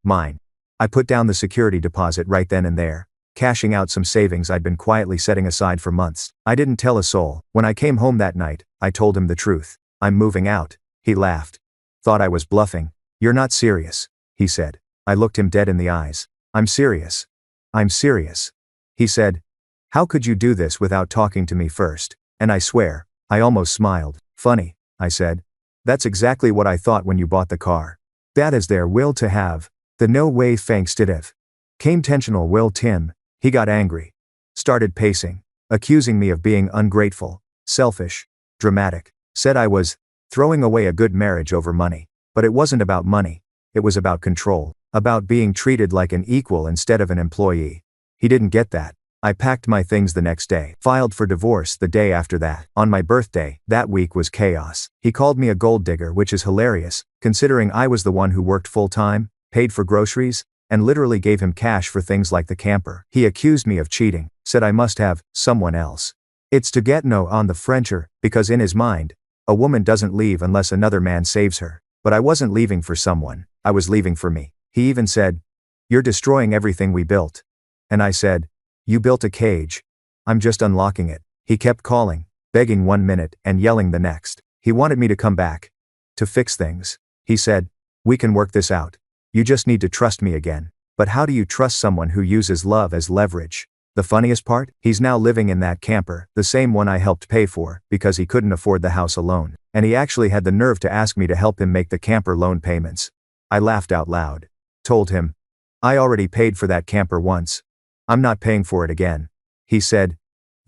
I put down the security deposit right then and there, cashing out some savings I'd been quietly setting aside for months. I didn't tell a soul. When I came home that night, I told him the truth. "I'm moving out." He laughed. Thought I was bluffing. "You're not serious," he said. I looked him dead in the eyes. "I'm serious. I'm serious." He said, "How could you do this without talking to me first?" And I swear, I almost smiled. "Funny," I said. "That's exactly what I thought when you bought the car. That is their will to have. The no way thanks to div. Came tensional will Tim." He got angry. Started pacing, accusing me of being ungrateful, selfish, dramatic. Said I was throwing away a good marriage over money. But it wasn't about money. It was about control. About being treated like an equal instead of an employee. He didn't get that. I packed my things the next day. Filed for divorce the day after that. On my birthday, that week was chaos. He called me a gold digger, which is hilarious, considering I was the one who worked full-time, paid for groceries, and literally gave him cash for things like the camper. He accused me of cheating, said I must have someone else. It's to get no on the Frencher, because in his mind, a woman doesn't leave unless another man saves her. But I wasn't leaving for someone, I was leaving for me. He even said, "You're destroying everything we built." And I said, "You built a cage. I'm just unlocking it." He kept calling, begging 1 minute and yelling the next. He wanted me to come back. To fix things. He said, "We can work this out. You just need to trust me again." But how do you trust someone who uses love as leverage? The funniest part? He's now living in that camper, the same one I helped pay for, because he couldn't afford the house alone. And he actually had the nerve to ask me to help him make the camper loan payments. I laughed out loud. Told him, "I already paid for that camper once. I'm not paying for it again." He said,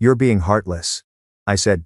"You're being heartless." I said,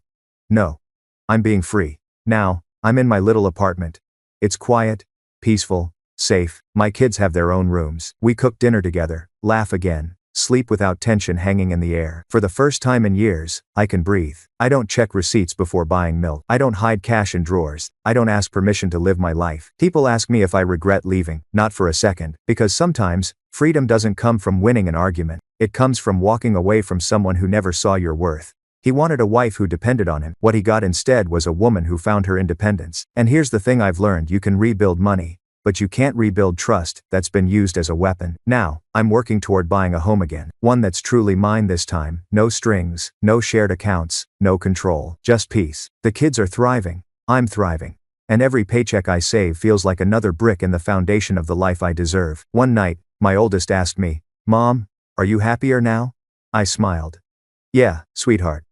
"No. I'm being free. Now, I'm in my little apartment. It's quiet, peaceful, safe. My kids have their own rooms. We cook dinner together, laugh again, sleep without tension hanging in the air. For the first time in years, I can breathe. I don't check receipts before buying milk. I don't hide cash in drawers. I don't ask permission to live my life. People ask me if I regret leaving, not for a second, because sometimes, freedom doesn't come from winning an argument. It comes from walking away from someone who never saw your worth. He wanted a wife who depended on him. What he got instead was a woman who found her independence. And here's the thing I've learned: you can rebuild money, but you can't rebuild trust that's been used as a weapon. Now, I'm working toward buying a home again. One that's truly mine this time. No strings, no shared accounts, no control. Just peace. The kids are thriving. I'm thriving. And every paycheck I save feels like another brick in the foundation of the life I deserve. One night, my oldest asked me, "Mom, are you happier now?" I smiled. "Yeah, sweetheart.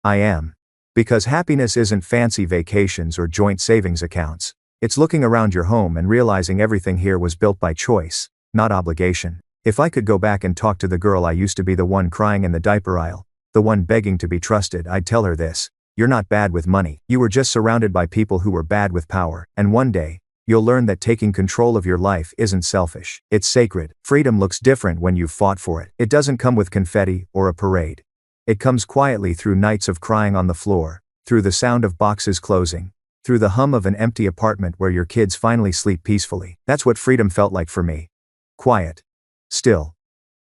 I am." Because happiness isn't fancy vacations or joint savings accounts. It's looking around your home and realizing everything here was built by choice, not obligation. If I could go back and talk to the girl I used to be, the one crying in the diaper aisle, the one begging to be trusted, I'd tell her this: you're not bad with money. You were just surrounded by people who were bad with power. And one day, you'll learn that taking control of your life isn't selfish. It's sacred. Freedom looks different when you've fought for it. It doesn't come with confetti or a parade. It comes quietly through nights of crying on the floor, through the sound of boxes closing, through the hum of an empty apartment where your kids finally sleep peacefully. That's what freedom felt like for me. Quiet. Still.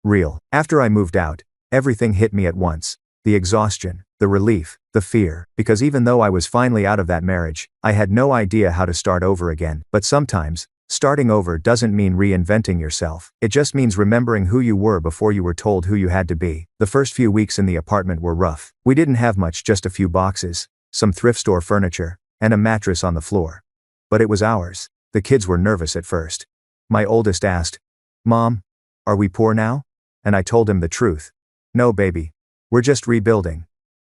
Real. After I moved out, everything hit me at once. The exhaustion, the relief, the fear, because even though I was finally out of that marriage, I had no idea how to start over again. But sometimes, starting over doesn't mean reinventing yourself. It just means remembering who you were before you were told who you had to be. The first few weeks in the apartment were rough. We didn't have much, just a few boxes, some thrift store furniture, and a mattress on the floor. But it was ours. The kids were nervous at first. My oldest asked, "Mom, are we poor now?" And I told him the truth. "No, baby. We're just rebuilding.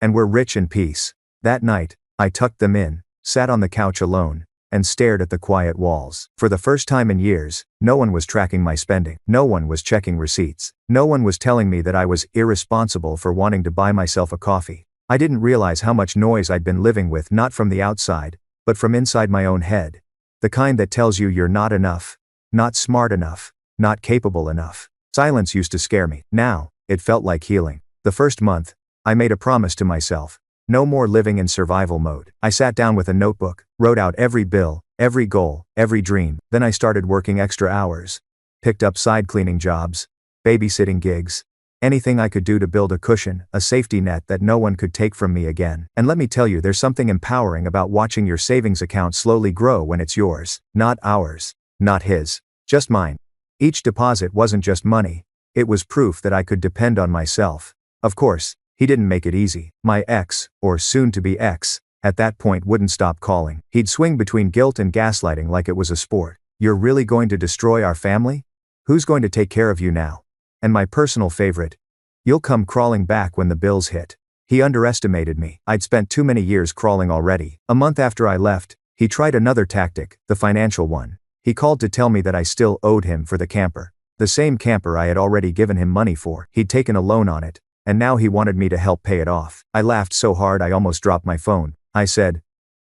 And we're rich in peace." That night, I tucked them in, sat on the couch alone, and stared at the quiet walls. For the first time in years, no one was tracking my spending. No one was checking receipts. No one was telling me that I was irresponsible for wanting to buy myself a coffee. I didn't realize how much noise I'd been living with, not from the outside, but from inside my own head. The kind that tells you you're not enough, not smart enough, not capable enough. Silence used to scare me. Now, it felt like healing. The first month, I made a promise to myself. No more living in survival mode. I sat down with a notebook, wrote out every bill, every goal, every dream. Then I started working extra hours. Picked up side cleaning jobs, babysitting gigs, anything I could do to build a cushion, a safety net that no one could take from me again. And let me tell you, there's something empowering about watching your savings account slowly grow when it's yours. Not ours. Not his. Just mine. Each deposit wasn't just money. It was proof that I could depend on myself. Of course, he didn't make it easy. My ex, or soon-to-be ex, at that point wouldn't stop calling. He'd swing between guilt and gaslighting like it was a sport. "You're really going to destroy our family? Who's going to take care of you now?" And my personal favorite, "You'll come crawling back when the bills hit." He underestimated me. I'd spent too many years crawling already. A month after I left, he tried another tactic, the financial one. He called to tell me that I still owed him for the camper. The same camper I had already given him money for. He'd taken a loan on it, and now he wanted me to help pay it off. I laughed so hard I almost dropped my phone. I said,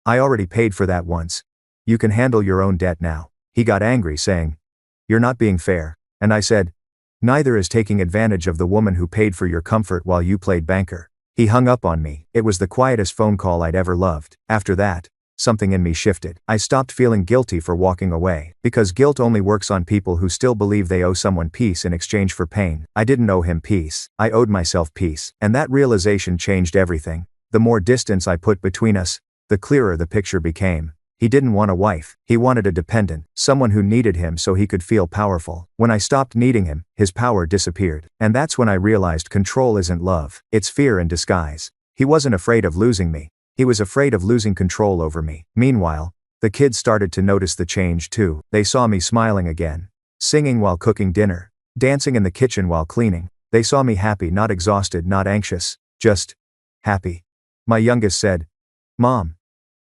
"I already paid for that once. You can handle your own debt now." He got angry, saying, "You're not being fair." And I said, "Neither is taking advantage of the woman who paid for your comfort while you played banker." He hung up on me. It was the quietest phone call I'd ever loved. After that, something in me shifted. I stopped feeling guilty for walking away, because guilt only works on people who still believe they owe someone peace in exchange for pain. I didn't owe him peace. I owed myself peace. And that realization changed everything. The more distance I put between us, the clearer the picture became. He didn't want a wife. He wanted a dependent, someone who needed him so he could feel powerful. When I stopped needing him, his power disappeared. And that's when I realized control isn't love. It's fear in disguise. He wasn't afraid of losing me. He was afraid of losing control over me. Meanwhile, the kids started to notice the change too. They saw me smiling again, singing while cooking dinner, dancing in the kitchen while cleaning. They saw me happy, not exhausted, not anxious, just happy. My youngest said, "Mom,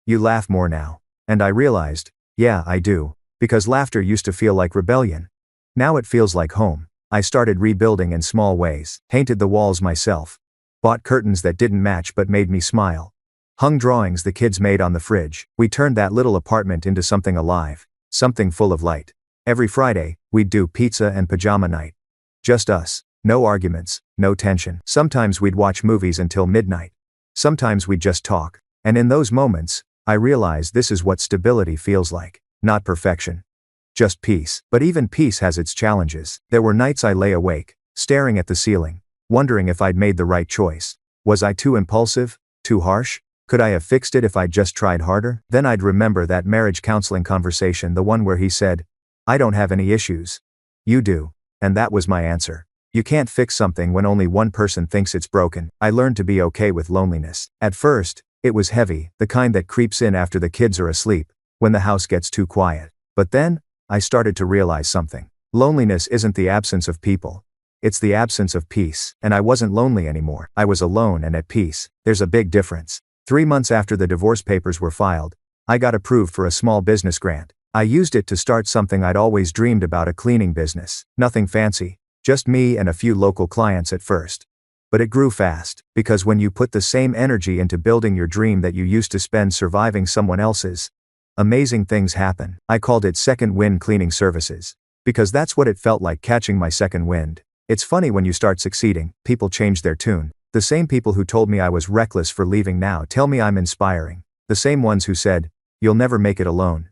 you laugh more now." And I realized, yeah, I do, because laughter used to feel like rebellion. Now it feels like home. I started rebuilding in small ways, painted the walls myself, Bought curtains that didn't match but made me smile. Hung drawings the kids made on the fridge. We turned that little apartment into something alive. Something full of light. Every Friday, we'd do pizza and pajama night. Just us. No arguments, no tension. Sometimes we'd watch movies until midnight. Sometimes we'd just talk. And in those moments, I realized this is what stability feels like. Not perfection. Just peace. But even peace has its challenges. There were nights I lay awake, staring at the ceiling, wondering if I'd made the right choice. Was I too impulsive? Too harsh? Could I have fixed it if I'd just tried harder? Then I'd remember that marriage counseling conversation, the one where he said, "I don't have any issues. You do." And that was my answer. You can't fix something when only one person thinks it's broken. I learned to be okay with loneliness. At first, it was heavy, the kind that creeps in after the kids are asleep, when the house gets too quiet. But then, I started to realize something. Loneliness isn't the absence of people. It's the absence of peace. And I wasn't lonely anymore. I was alone and at peace. There's a big difference. 3 months after the divorce papers were filed, I got approved for a small business grant. I used it to start something I'd always dreamed about, a cleaning business. Nothing fancy, just me and a few local clients at first. But it grew fast, because when you put the same energy into building your dream that you used to spend surviving someone else's, amazing things happen. I called it Second Wind Cleaning Services, because that's what it felt like, catching my second wind. It's funny, when you start succeeding, people change their tune. The same people who told me I was reckless for leaving now tell me I'm inspiring. The same ones who said, "You'll never make it alone,"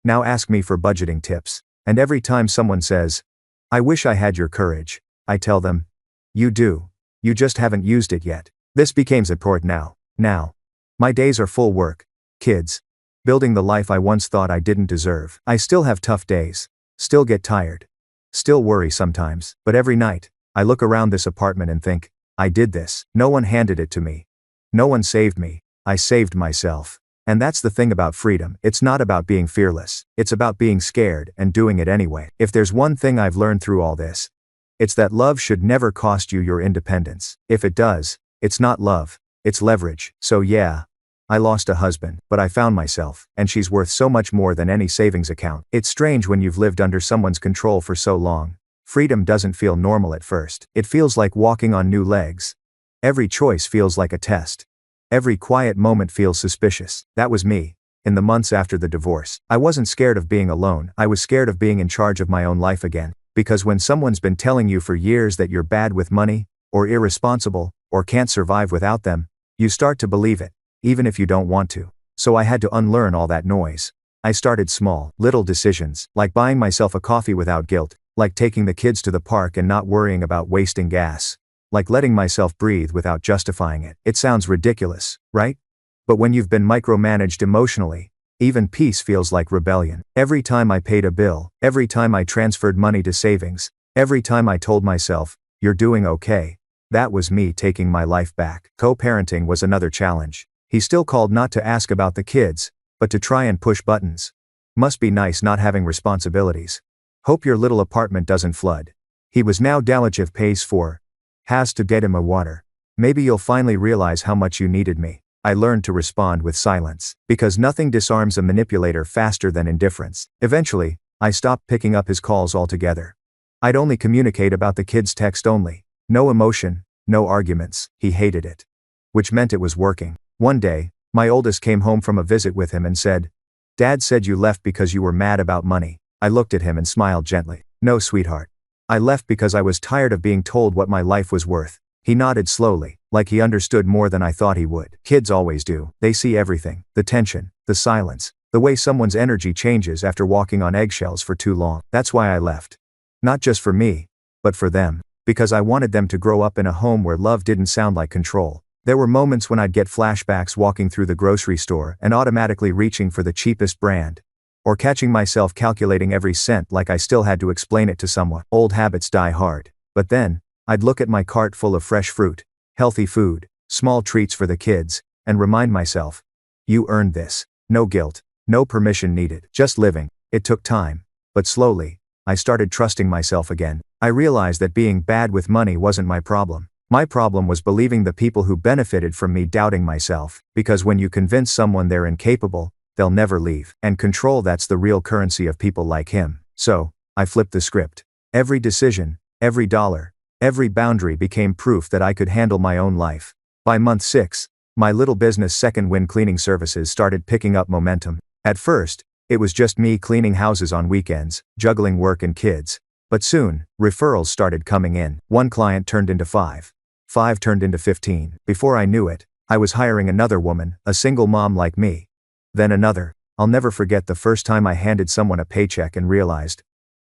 now ask me for budgeting tips. And every time someone says, "I wish I had your courage," I tell them, "You do. You just haven't used it yet." This became support now. Now, my days are full work, kids, building the life I once thought I didn't deserve. I still have tough days, still get tired, still worry sometimes, but every night, I look around this apartment and think, I did this. No one handed it to me. No one saved me. I saved myself. And that's the thing about freedom. It's not about being fearless. It's about being scared and doing it anyway. If there's one thing I've learned through all this, it's that love should never cost you your independence. If it does, it's not love, it's leverage. So yeah, I lost a husband, but I found myself, and she's worth so much more than any savings account. It's strange when you've lived under someone's control for so long. Freedom doesn't feel normal at first. It feels like walking on new legs. Every choice feels like a test. Every quiet moment feels suspicious. That was me. In the months after the divorce, I wasn't scared of being alone. I was scared of being in charge of my own life again. Because when someone's been telling you for years that you're bad with money, or irresponsible, or can't survive without them, you start to believe it, even if you don't want to. So I had to unlearn all that noise. I started small, little decisions, like buying myself a coffee without guilt, like taking the kids to the park and not worrying about wasting gas, like letting myself breathe without justifying it. It sounds ridiculous, right? But when you've been micromanaged emotionally, even peace feels like rebellion. Every time I paid a bill, every time I transferred money to savings, every time I told myself, "You're doing okay," that was me taking my life back. Co-parenting was another challenge. He still called not to ask about the kids, but to try and push buttons. Must be nice not having responsibilities. Hope your little apartment doesn't flood. He was now Dalachev pays for. Has to get him a water. Maybe you'll finally realize how much you needed me. I learned to respond with silence, because nothing disarms a manipulator faster than indifference. Eventually, I stopped picking up his calls altogether. I'd only communicate about the kids, text only. No emotion, no arguments. He hated it. Which meant it was working. One day, my oldest came home from a visit with him and said, "Dad said you left because you were mad about money." I looked at him and smiled gently. "No, sweetheart. I left because I was tired of being told what my life was worth." He nodded slowly, like he understood more than I thought he would. Kids always do. They see everything. The tension, the silence, the way someone's energy changes after walking on eggshells for too long. That's why I left. Not just for me, but for them. Because I wanted them to grow up in a home where love didn't sound like control. There were moments when I'd get flashbacks walking through the grocery store and automatically reaching for the cheapest brand. Or catching myself calculating every cent like I still had to explain it to someone. Old habits die hard. But then, I'd look at my cart full of fresh fruit, healthy food, small treats for the kids, and remind myself, "You earned this." No guilt, no permission needed, just living. It took time, but slowly, I started trusting myself again. I realized that being bad with money wasn't my problem. My problem was believing the people who benefited from me doubting myself. Because when you convince someone they're incapable, they'll never leave. And control, that's the real currency of people like him. So, I flipped the script. Every decision, every dollar, Every boundary became proof that I could handle my own life. By month 6, my little business Second Wind Cleaning Services started picking up momentum. At first, it was just me cleaning houses on weekends, juggling work and kids. But soon, referrals started coming in. One client turned into 5. 5 turned into 15. Before I knew it, I was hiring another woman, a single mom like me. Then another. I'll never forget the first time I handed someone a paycheck and realized,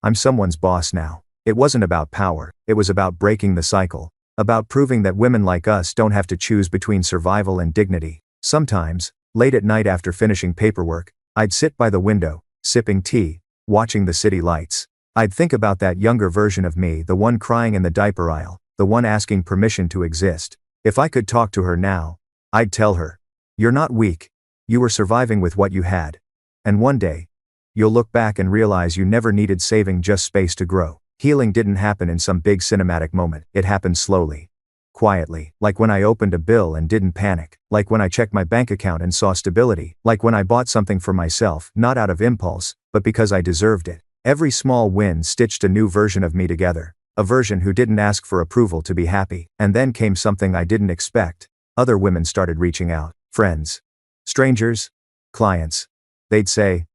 I'm someone's boss now. It wasn't about power, it was about breaking the cycle. About proving that women like us don't have to choose between survival and dignity. Sometimes, late at night after finishing paperwork, I'd sit by the window, sipping tea, watching the city lights. I'd think about that younger version of me, the one crying in the diaper aisle, the one asking permission to exist. If I could talk to her now, I'd tell her, you're not weak. You were surviving with what you had. And one day, you'll look back and realize you never needed saving, just space to grow. Healing didn't happen in some big cinematic moment. It happened slowly. Quietly. Like when I opened a bill and didn't panic. Like when I checked my bank account and saw stability. Like when I bought something for myself, not out of impulse, but because I deserved it. Every small win stitched a new version of me together. A version who didn't ask for approval to be happy. And then came something I didn't expect. Other women started reaching out. Friends. Strangers. Clients. They'd say,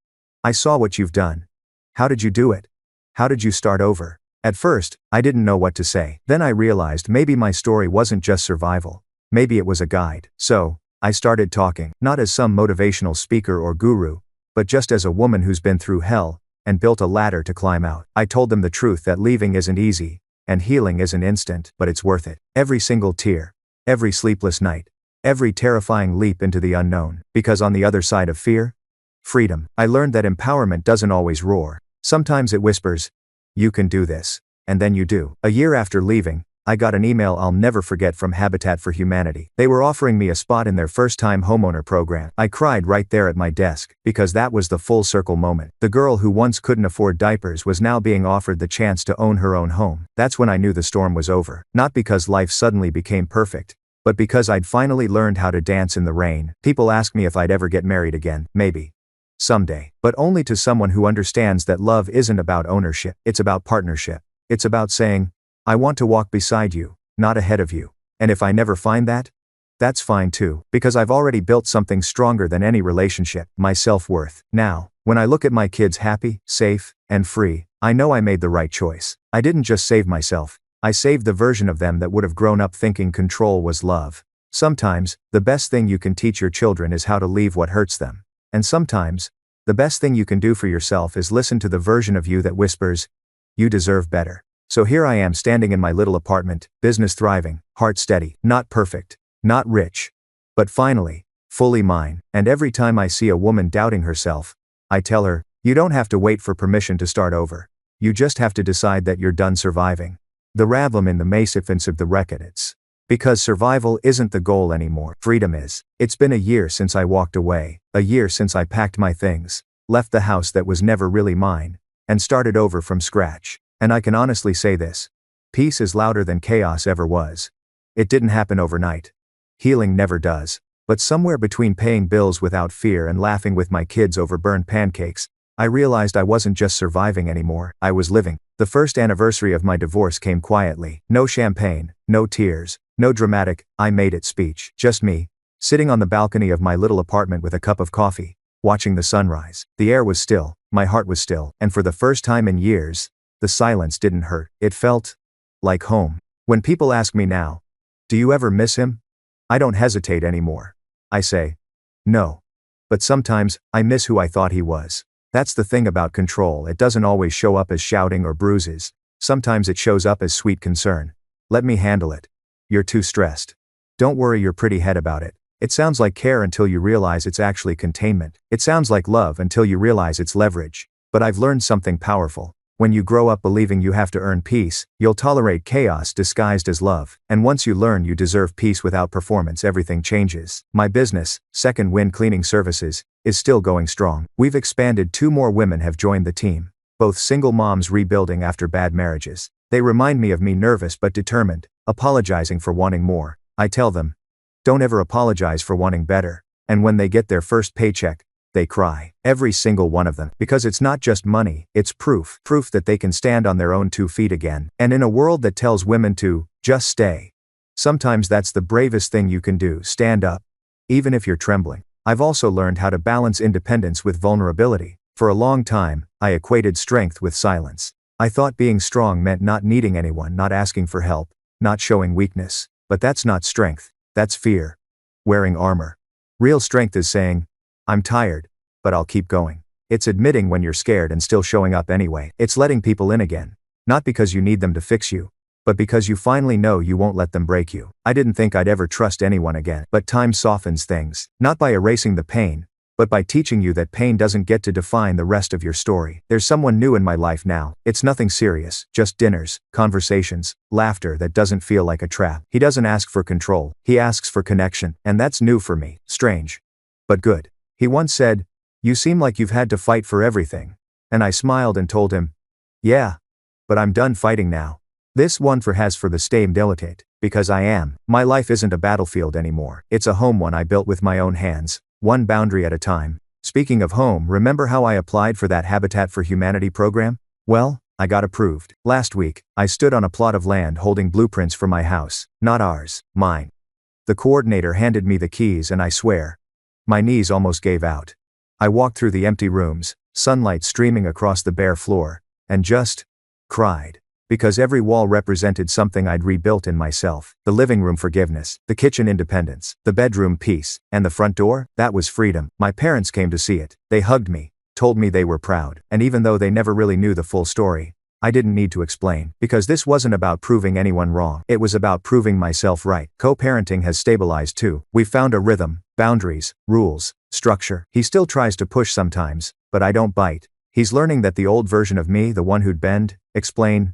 I saw what you've done. How did you do it? How did you start over? At first, I didn't know what to say. Then I realized maybe my story wasn't just survival. Maybe it was a guide. So, I started talking, not as some motivational speaker or guru, but just as a woman who's been through hell and built a ladder to climb out. I told them the truth that leaving isn't easy, and healing isn't instant, but it's worth it. Every single tear, every sleepless night, every terrifying leap into the unknown, because on the other side of fear, freedom. I learned that empowerment doesn't always roar. Sometimes it whispers, you can do this. And then you do. A year after leaving, I got an email I'll never forget from Habitat for Humanity. They were offering me a spot in their first-time homeowner program. I cried right there at my desk, because that was the full circle moment. The girl who once couldn't afford diapers was now being offered the chance to own her own home. That's when I knew the storm was over. Not because life suddenly became perfect, but because I'd finally learned how to dance in the rain. People ask me if I'd ever get married again. Maybe. Someday. But only to someone who understands that love isn't about ownership. It's about partnership. It's about saying, I want to walk beside you, not ahead of you. And if I never find that, that's fine too, because I've already built something stronger than any relationship, my self-worth. Now, when I look at my kids happy, safe, and free, I know I made the right choice. I didn't just save myself, I saved the version of them that would have grown up thinking control was love. Sometimes, the best thing you can teach your children is how to leave what hurts them. And sometimes, the best thing you can do for yourself is listen to the version of you that whispers, you deserve better. So here I am standing in my little apartment, business thriving, heart steady, not perfect, not rich, but finally, fully mine. And every time I see a woman doubting herself, I tell her, you don't have to wait for permission to start over. You just have to decide that you're done surviving. The ravlum in the Masifins of the Recordits. Because survival isn't the goal anymore, freedom is. It's been a year since I walked away, a year since I packed my things, left the house that was never really mine, and started over from scratch. And I can honestly say this. Peace is louder than chaos ever was. It didn't happen overnight. Healing never does. But somewhere between paying bills without fear and laughing with my kids over burned pancakes, I realized I wasn't just surviving anymore, I was living. The first anniversary of my divorce came quietly. No champagne, no tears, no dramatic, I made it speech. Just me, sitting on the balcony of my little apartment with a cup of coffee, watching the sunrise. The air was still, my heart was still, and for the first time in years, the silence didn't hurt. It felt like home. When people ask me now, do you ever miss him? I don't hesitate anymore. I say, no. But sometimes, I miss who I thought he was. That's the thing about control, it doesn't always show up as shouting or bruises. Sometimes it shows up as sweet concern. Let me handle it. You're too stressed. Don't worry your pretty head about it. It sounds like care until you realize it's actually containment. It sounds like love until you realize it's leverage. But I've learned something powerful. When you grow up believing you have to earn peace, you'll tolerate chaos disguised as love. And once you learn you deserve peace without performance, everything changes. My business, Second Wind Cleaning Services, is still going strong. We've expanded. 2 more women have joined the team. Both single moms rebuilding after bad marriages. They remind me of me, nervous but determined, apologizing for wanting more. I tell them, don't ever apologize for wanting better. And when they get their first paycheck, they cry. Every single one of them. Because it's not just money, it's proof. Proof that they can stand on their own 2 feet again. And in a world that tells women to just stay, sometimes that's the bravest thing you can do, stand up. Even if you're trembling. I've also learned how to balance independence with vulnerability. For a long time, I equated strength with silence. I thought being strong meant not needing anyone, not asking for help, not showing weakness. But that's not strength, that's fear. Wearing armor. Real strength is saying, I'm tired, but I'll keep going. It's admitting when you're scared and still showing up anyway. It's letting people in again. Not because you need them to fix you, but because you finally know you won't let them break you. I didn't think I'd ever trust anyone again. But time softens things. Not by erasing the pain, but by teaching you that pain doesn't get to define the rest of your story. There's someone new in my life now. It's nothing serious, just dinners, conversations, laughter that doesn't feel like a trap. He doesn't ask for control, he asks for connection, and that's new for me. Strange. But good. He once said, "You seem like you've had to fight for everything." And I smiled and told him, "Yeah. But I'm done fighting now." This one has for the stay militate, because I am. My life isn't a battlefield anymore. It's a home, one I built with my own hands, one boundary at a time. Speaking of home, remember how I applied for that Habitat for Humanity program? Well, I got approved. Last week, I stood on a plot of land holding blueprints for my house. Not ours, mine. The coordinator handed me the keys and I swear, my knees almost gave out. I walked through the empty rooms, sunlight streaming across the bare floor, and just cried. Because every wall represented something I'd rebuilt in myself. The living room, forgiveness. The kitchen, independence. The bedroom, peace. And the front door, that was freedom. My parents came to see it. They hugged me, told me they were proud. And even though they never really knew the full story, I didn't need to explain. Because this wasn't about proving anyone wrong. It was about proving myself right. Co-parenting has stabilized too. We've found a rhythm, boundaries, rules, structure. He still tries to push sometimes, but I don't bite. He's learning that the old version of me, the one who'd bend, explain,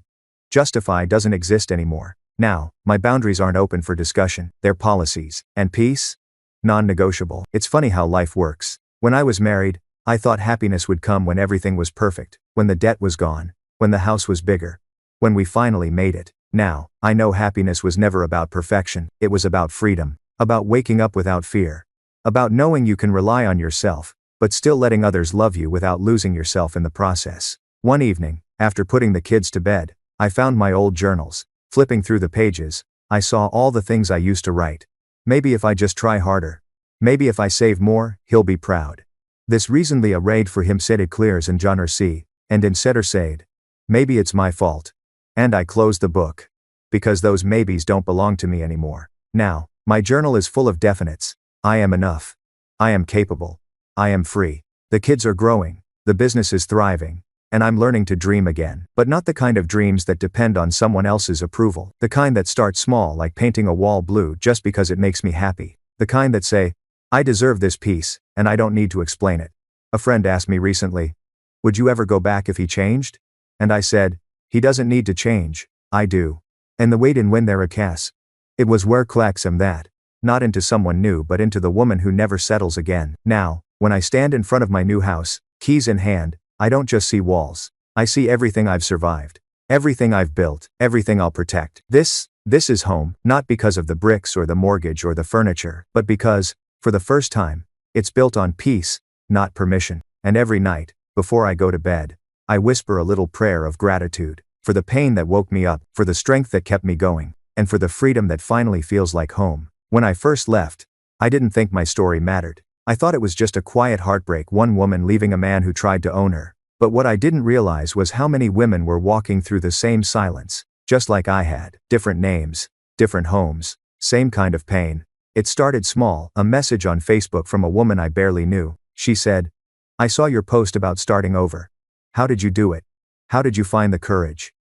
justify, doesn't exist anymore. Now, my boundaries aren't open for discussion, they're policies. And peace? Non-negotiable. It's funny how life works. When I was married, I thought happiness would come when everything was perfect, when the debt was gone, when the house was bigger, when we finally made it. Now, I know happiness was never about perfection, it was about freedom, about waking up without fear, about knowing you can rely on yourself, but still letting others love you without losing yourself in the process. One evening, after putting the kids to bed, I found my old journals. Flipping through the pages, I saw all the things I used to write. Maybe if I just try harder. Maybe if I save more, he'll be proud. This recently arrayed for him said it clears and John C. And in setter said, maybe it's my fault. And I closed the book. Because those maybes don't belong to me anymore. Now, my journal is full of definites. I am enough. I am capable. I am free. The kids are growing. The business is thriving. And I'm learning to dream again. But not the kind of dreams that depend on someone else's approval. The kind that start small, like painting a wall blue just because it makes me happy. The kind that say, I deserve this peace, and I don't need to explain it. A friend asked me recently, would you ever go back if he changed? And I said, he doesn't need to change, I do. And the wait in when there a cass. It was where claxam that. Not into someone new but into the woman who never settles again. Now, when I stand in front of my new house, keys in hand, I don't just see walls. I see everything I've survived. Everything I've built. Everything I'll protect. This is home, not because of the bricks or the mortgage or the furniture, but because, for the first time, it's built on peace, not permission. And every night, before I go to bed, I whisper a little prayer of gratitude, for the pain that woke me up, for the strength that kept me going, and for the freedom that finally feels like home. When I first left, I didn't think my story mattered. I thought it was just a quiet heartbreak, one woman leaving a man who tried to own her. But what I didn't realize was how many women were walking through the same silence, just like I had. Different names, different homes, same kind of pain. It started small, a message on Facebook from a woman I barely knew. She said, I saw your post about starting over. How did you do it? How did you find the courage?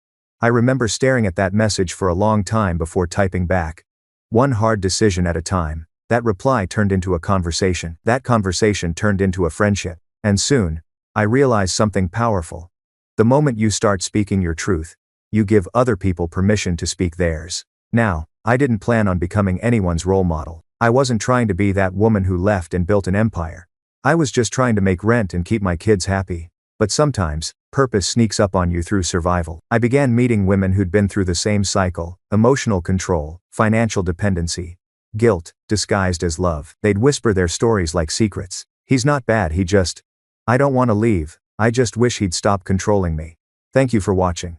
I remember staring at that message for a long time before typing back. One hard decision at a time. That reply turned into a conversation. That conversation turned into a friendship. And soon, I realized something powerful. The moment you start speaking your truth, you give other people permission to speak theirs. Now, I didn't plan on becoming anyone's role model. I wasn't trying to be that woman who left and built an empire. I was just trying to make rent and keep my kids happy. But sometimes, purpose sneaks up on you through survival. I began meeting women who'd been through the same cycle: emotional control, financial dependency, guilt, disguised as love. They'd whisper their stories like secrets. He's not bad, I don't want to leave, I just wish he'd stop controlling me. Thank you for watching.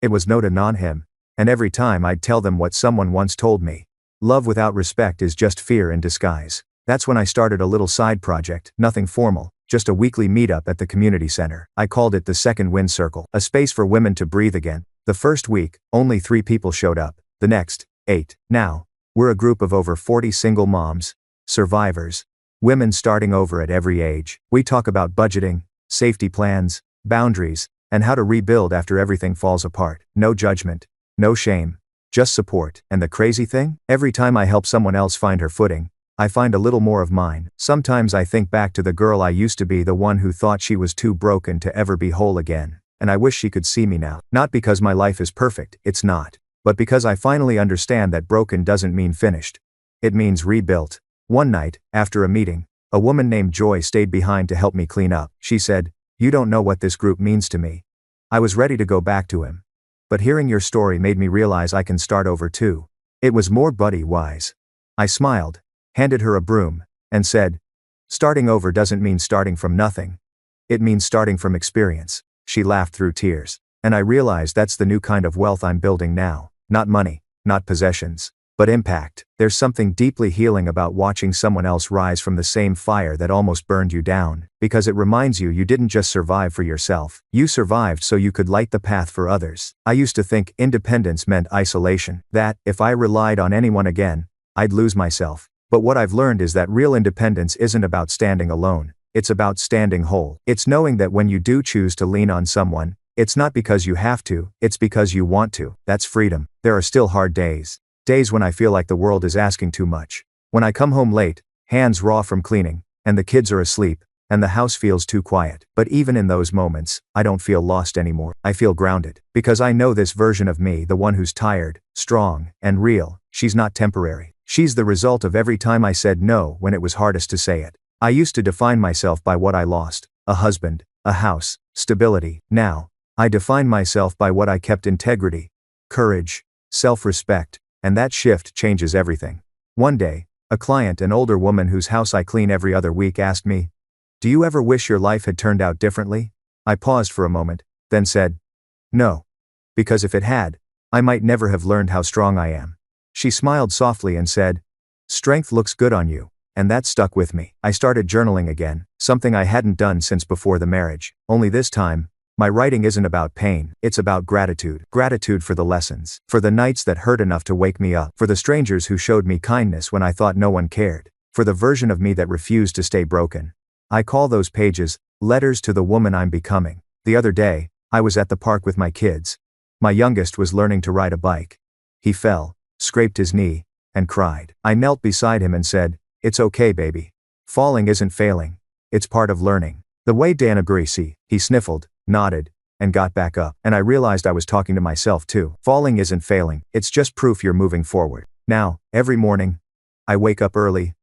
It was noted on him, and every time I'd tell them what someone once told me. Love without respect is just fear in disguise. That's when I started a little side project, nothing formal, just a weekly meetup at the community center. I called it the Second Wind Circle, a space for women to breathe again. The first week, only 3 people showed up. The next, 8. Now, we're a group of over 40 single moms, survivors, women starting over at every age. We talk about budgeting, safety plans, boundaries, and how to rebuild after everything falls apart. No judgment, no shame, just support. And the crazy thing? Every time I help someone else find her footing, I find a little more of mine. Sometimes I think back to the girl I used to be, the one who thought she was too broken to ever be whole again. And I wish she could see me now. Not because my life is perfect, it's not. But because I finally understand that broken doesn't mean finished. It means rebuilt. One night, after a meeting, a woman named Joy stayed behind to help me clean up. She said, "You don't know what this group means to me." I was ready to go back to him. But hearing your story made me realize I can start over too. It was more buddy-wise. I smiled, handed her a broom, and said, "Starting over doesn't mean starting from nothing. It means starting from experience." She laughed through tears. And I realized that's the new kind of wealth I'm building now. Not money, not possessions, but impact. There's something deeply healing about watching someone else rise from the same fire that almost burned you down, because it reminds you didn't just survive for yourself. You survived so you could light the path for others. I used to think independence meant isolation, that, if I relied on anyone again, I'd lose myself. But what I've learned is that real independence isn't about standing alone. It's about standing whole. It's knowing that when you do choose to lean on someone, it's not because you have to, it's because you want to. That's freedom. There are still hard days. Days when I feel like the world is asking too much. When I come home late, hands raw from cleaning, and the kids are asleep, and the house feels too quiet. But even in those moments, I don't feel lost anymore. I feel grounded. Because I know this version of me, the one who's tired, strong, and real, she's not temporary. She's the result of every time I said no when it was hardest to say it. I used to define myself by what I lost: a husband, a house, stability. Now, I define myself by what I kept: integrity, courage, self-respect, and that shift changes everything. One day, a client, an older woman whose house I clean every other week, asked me, "Do you ever wish your life had turned out differently?" I paused for a moment, then said, "No. Because if it had, I might never have learned how strong I am." She smiled softly and said, "Strength looks good on you." And that stuck with me. I started journaling again, something I hadn't done since before the marriage. Only this time, my writing isn't about pain, it's about gratitude. Gratitude for the lessons, for the nights that hurt enough to wake me up, for the strangers who showed me kindness when I thought no one cared, for the version of me that refused to stay broken. I call those pages, letters to the woman I'm becoming. The other day, I was at the park with my kids. My youngest was learning to ride a bike. He fell, scraped his knee, and cried. I knelt beside him and said, "It's okay, baby. Falling isn't failing. It's part of learning." "The way Dan agrees," he sniffled, nodded, and got back up. And I realized I was talking to myself too. Falling isn't failing, it's just proof you're moving forward. Now, every morning, I wake up early,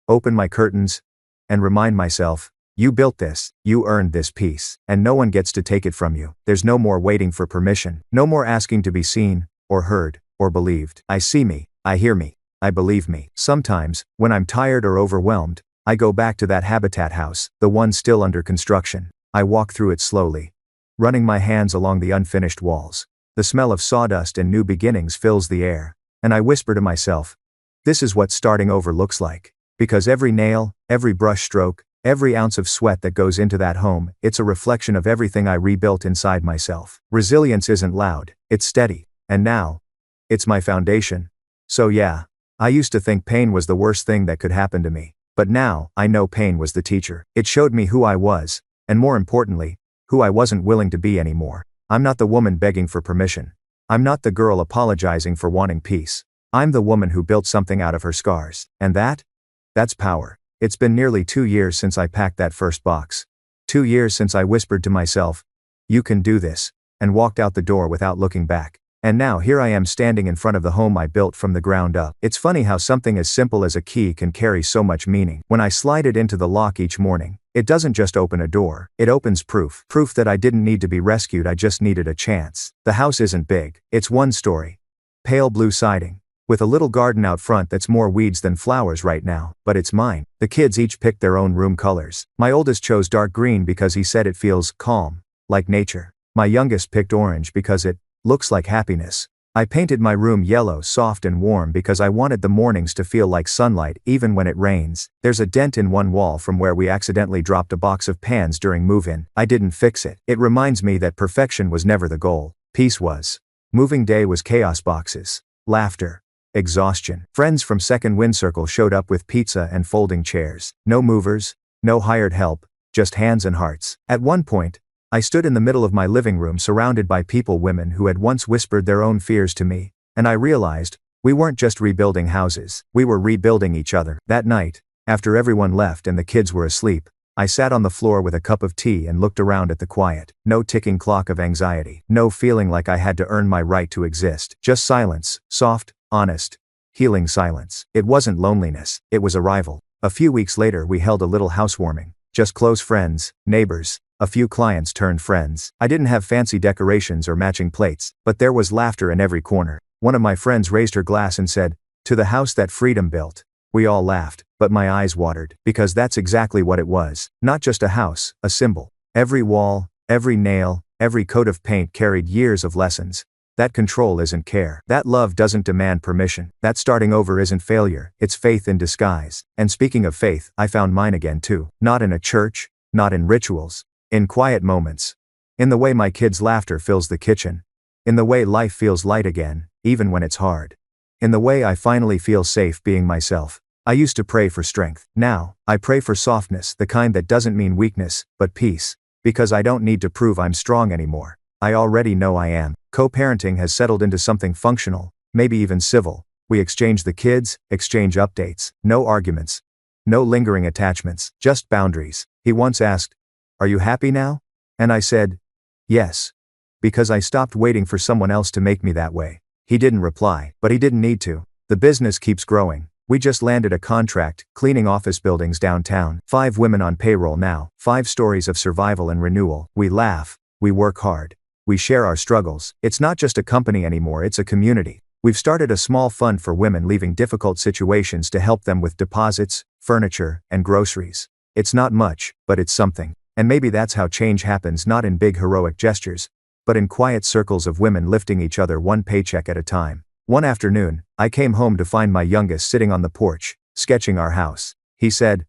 open my curtains, and remind myself, you built this, you earned this peace, and no one gets to take it from you. There's no more waiting for permission, no more asking to be seen, or heard, or believed. I see me, I hear me, I believe me. Sometimes, when I'm tired or overwhelmed, I go back to that habitat house, the one still under construction. I walk through it slowly, running my hands along the unfinished walls. The smell of sawdust and new beginnings fills the air, and I whisper to myself, this is what starting over looks like. Because every nail, every brush stroke, every ounce of sweat that goes into that home, it's a reflection of everything I rebuilt inside myself. Resilience isn't loud, it's steady, and now, it's my foundation. So yeah, I used to think pain was the worst thing that could happen to me. But now, I know pain was the teacher. It showed me who I was, and more importantly, who I wasn't willing to be anymore. I'm not the woman begging for permission. I'm not the girl apologizing for wanting peace. I'm the woman who built something out of her scars. And that's power. It's been nearly 2 years since I packed that first box. 2 years since I whispered to myself, you can do this, and walked out the door without looking back. And now here I am standing in front of the home I built from the ground up. It's funny how something as simple as a key can carry so much meaning. When I slide it into the lock each morning, it doesn't just open a door, it opens proof. Proof that I didn't need to be rescued, I just needed a chance. The house isn't big, it's 1 story. Pale blue siding, with a little garden out front that's more weeds than flowers right now, but it's mine. The kids each picked their own room colors. My oldest chose dark green because he said it feels calm, like nature. My youngest picked orange because it looks like happiness. I painted my room yellow, soft and warm because I wanted the mornings to feel like sunlight even when it rains. There's a dent in one wall from where we accidentally dropped a box of pans during move-in. I didn't fix it. It reminds me that perfection was never the goal. Peace was. Moving day was chaos boxes, laughter, exhaustion. Friends from second wind circle showed up with pizza and folding chairs. No movers, no hired help, just hands and hearts. At one point, I stood in the middle of my living room surrounded by women who had once whispered their own fears to me, and I realized, we weren't just rebuilding houses, we were rebuilding each other. That night, after everyone left and the kids were asleep, I sat on the floor with a cup of tea and looked around at the quiet. No ticking clock of anxiety, no feeling like I had to earn my right to exist. Just silence, soft, honest, healing silence. It wasn't loneliness, it was arrival. A few weeks later we held a little housewarming. Just close friends, neighbors, a few clients turned friends. I didn't have fancy decorations or matching plates, but there was laughter in every corner. One of my friends raised her glass and said, "To the house that freedom built." We all laughed, but my eyes watered, because that's exactly what it was. Not just a house, a symbol. Every wall, every nail, every coat of paint carried years of lessons. That control isn't care. That love doesn't demand permission. That starting over isn't failure, it's faith in disguise. And speaking of faith, I found mine again too. Not in a church, not in rituals. In quiet moments. In the way my kids' laughter fills the kitchen. In the way life feels light again, even when it's hard. In the way I finally feel safe being myself. I used to pray for strength. Now, I pray for softness, the kind that doesn't mean weakness, but peace. Because I don't need to prove I'm strong anymore. I already know I am. Co-parenting has settled into something functional, maybe even civil. We exchange the kids, exchange updates, no arguments. No lingering attachments, just boundaries. He once asked, "Are you happy now?" And I said, "Yes." Because I stopped waiting for someone else to make me that way. He didn't reply, but he didn't need to. The business keeps growing. We just landed a contract, cleaning office buildings downtown. 5 women on payroll now, 5 stories of survival and renewal. We laugh, we work hard. We share our struggles. It's not just a company anymore, it's a community. We've started a small fund for women leaving difficult situations to help them with deposits, furniture, and groceries. It's not much, but it's something. And maybe that's how change happens, not in big heroic gestures, but in quiet circles of women lifting each other one paycheck at a time. One afternoon, I came home to find my youngest sitting on the porch, sketching our house. He said,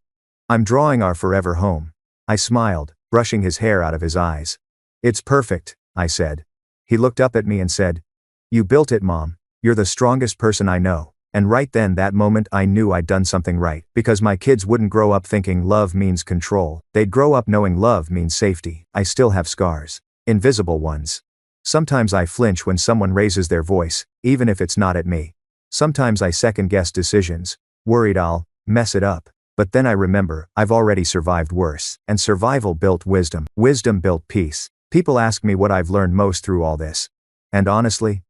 "I'm drawing our forever home." I smiled, brushing his hair out of his eyes. "It's perfect," I said. He looked up at me and said, "You built it, Mom. You're the strongest person I know." And right then, that moment, I knew I'd done something right. Because my kids wouldn't grow up thinking love means control. They'd grow up knowing love means safety. I still have scars. Invisible ones. Sometimes I flinch when someone raises their voice, even if it's not at me. Sometimes I second-guess decisions, worried I'll mess it up. But then I remember, I've already survived worse. And survival built wisdom. Wisdom built peace. People ask me what I've learned most through all this. And honestly,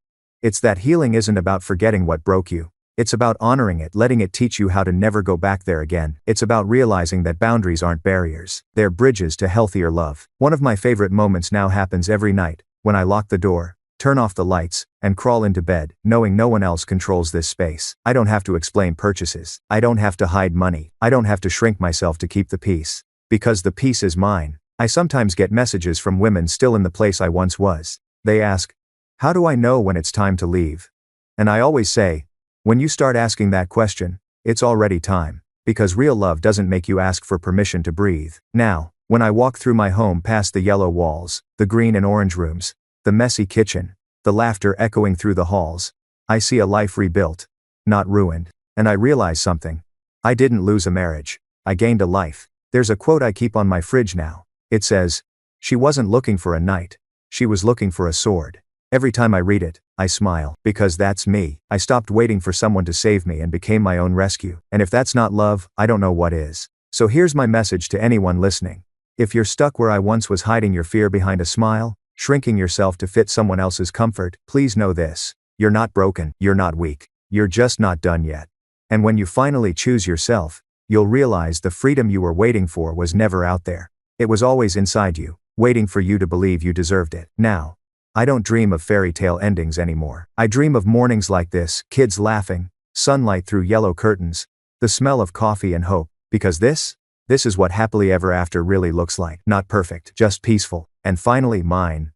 it's that healing isn't about forgetting what broke you. It's about honoring it, letting it teach you how to never go back there again. It's about realizing that boundaries aren't barriers. They're bridges to healthier love. One of my favorite moments now happens every night, when I lock the door, turn off the lights, and crawl into bed, knowing no one else controls this space. I don't have to explain purchases. I don't have to hide money. I don't have to shrink myself to keep the peace. Because the peace is mine. I sometimes get messages from women still in the place I once was. They ask, "How do I know when it's time to leave?" And I always say, when you start asking that question, it's already time. Because real love doesn't make you ask for permission to breathe. Now, when I walk through my home past the yellow walls, the green and orange rooms, the messy kitchen, the laughter echoing through the halls, I see a life rebuilt, not ruined. And I realize something. I didn't lose a marriage. I gained a life. There's a quote I keep on my fridge now. It says, "She wasn't looking for a knight. She was looking for a sword." Every time I read it, I smile. Because that's me. I stopped waiting for someone to save me and became my own rescue. And if that's not love, I don't know what is. So here's my message to anyone listening. If you're stuck where I once was, hiding your fear behind a smile, shrinking yourself to fit someone else's comfort, please know this. You're not broken. You're not weak. You're just not done yet. And when you finally choose yourself, you'll realize the freedom you were waiting for was never out there. It was always inside you, waiting for you to believe you deserved it. Now, I don't dream of fairy tale endings anymore. I dream of mornings like this, kids laughing, sunlight through yellow curtains, the smell of coffee and hope, because this is what happily ever after really looks like. Not perfect, just peaceful. And finally, mine,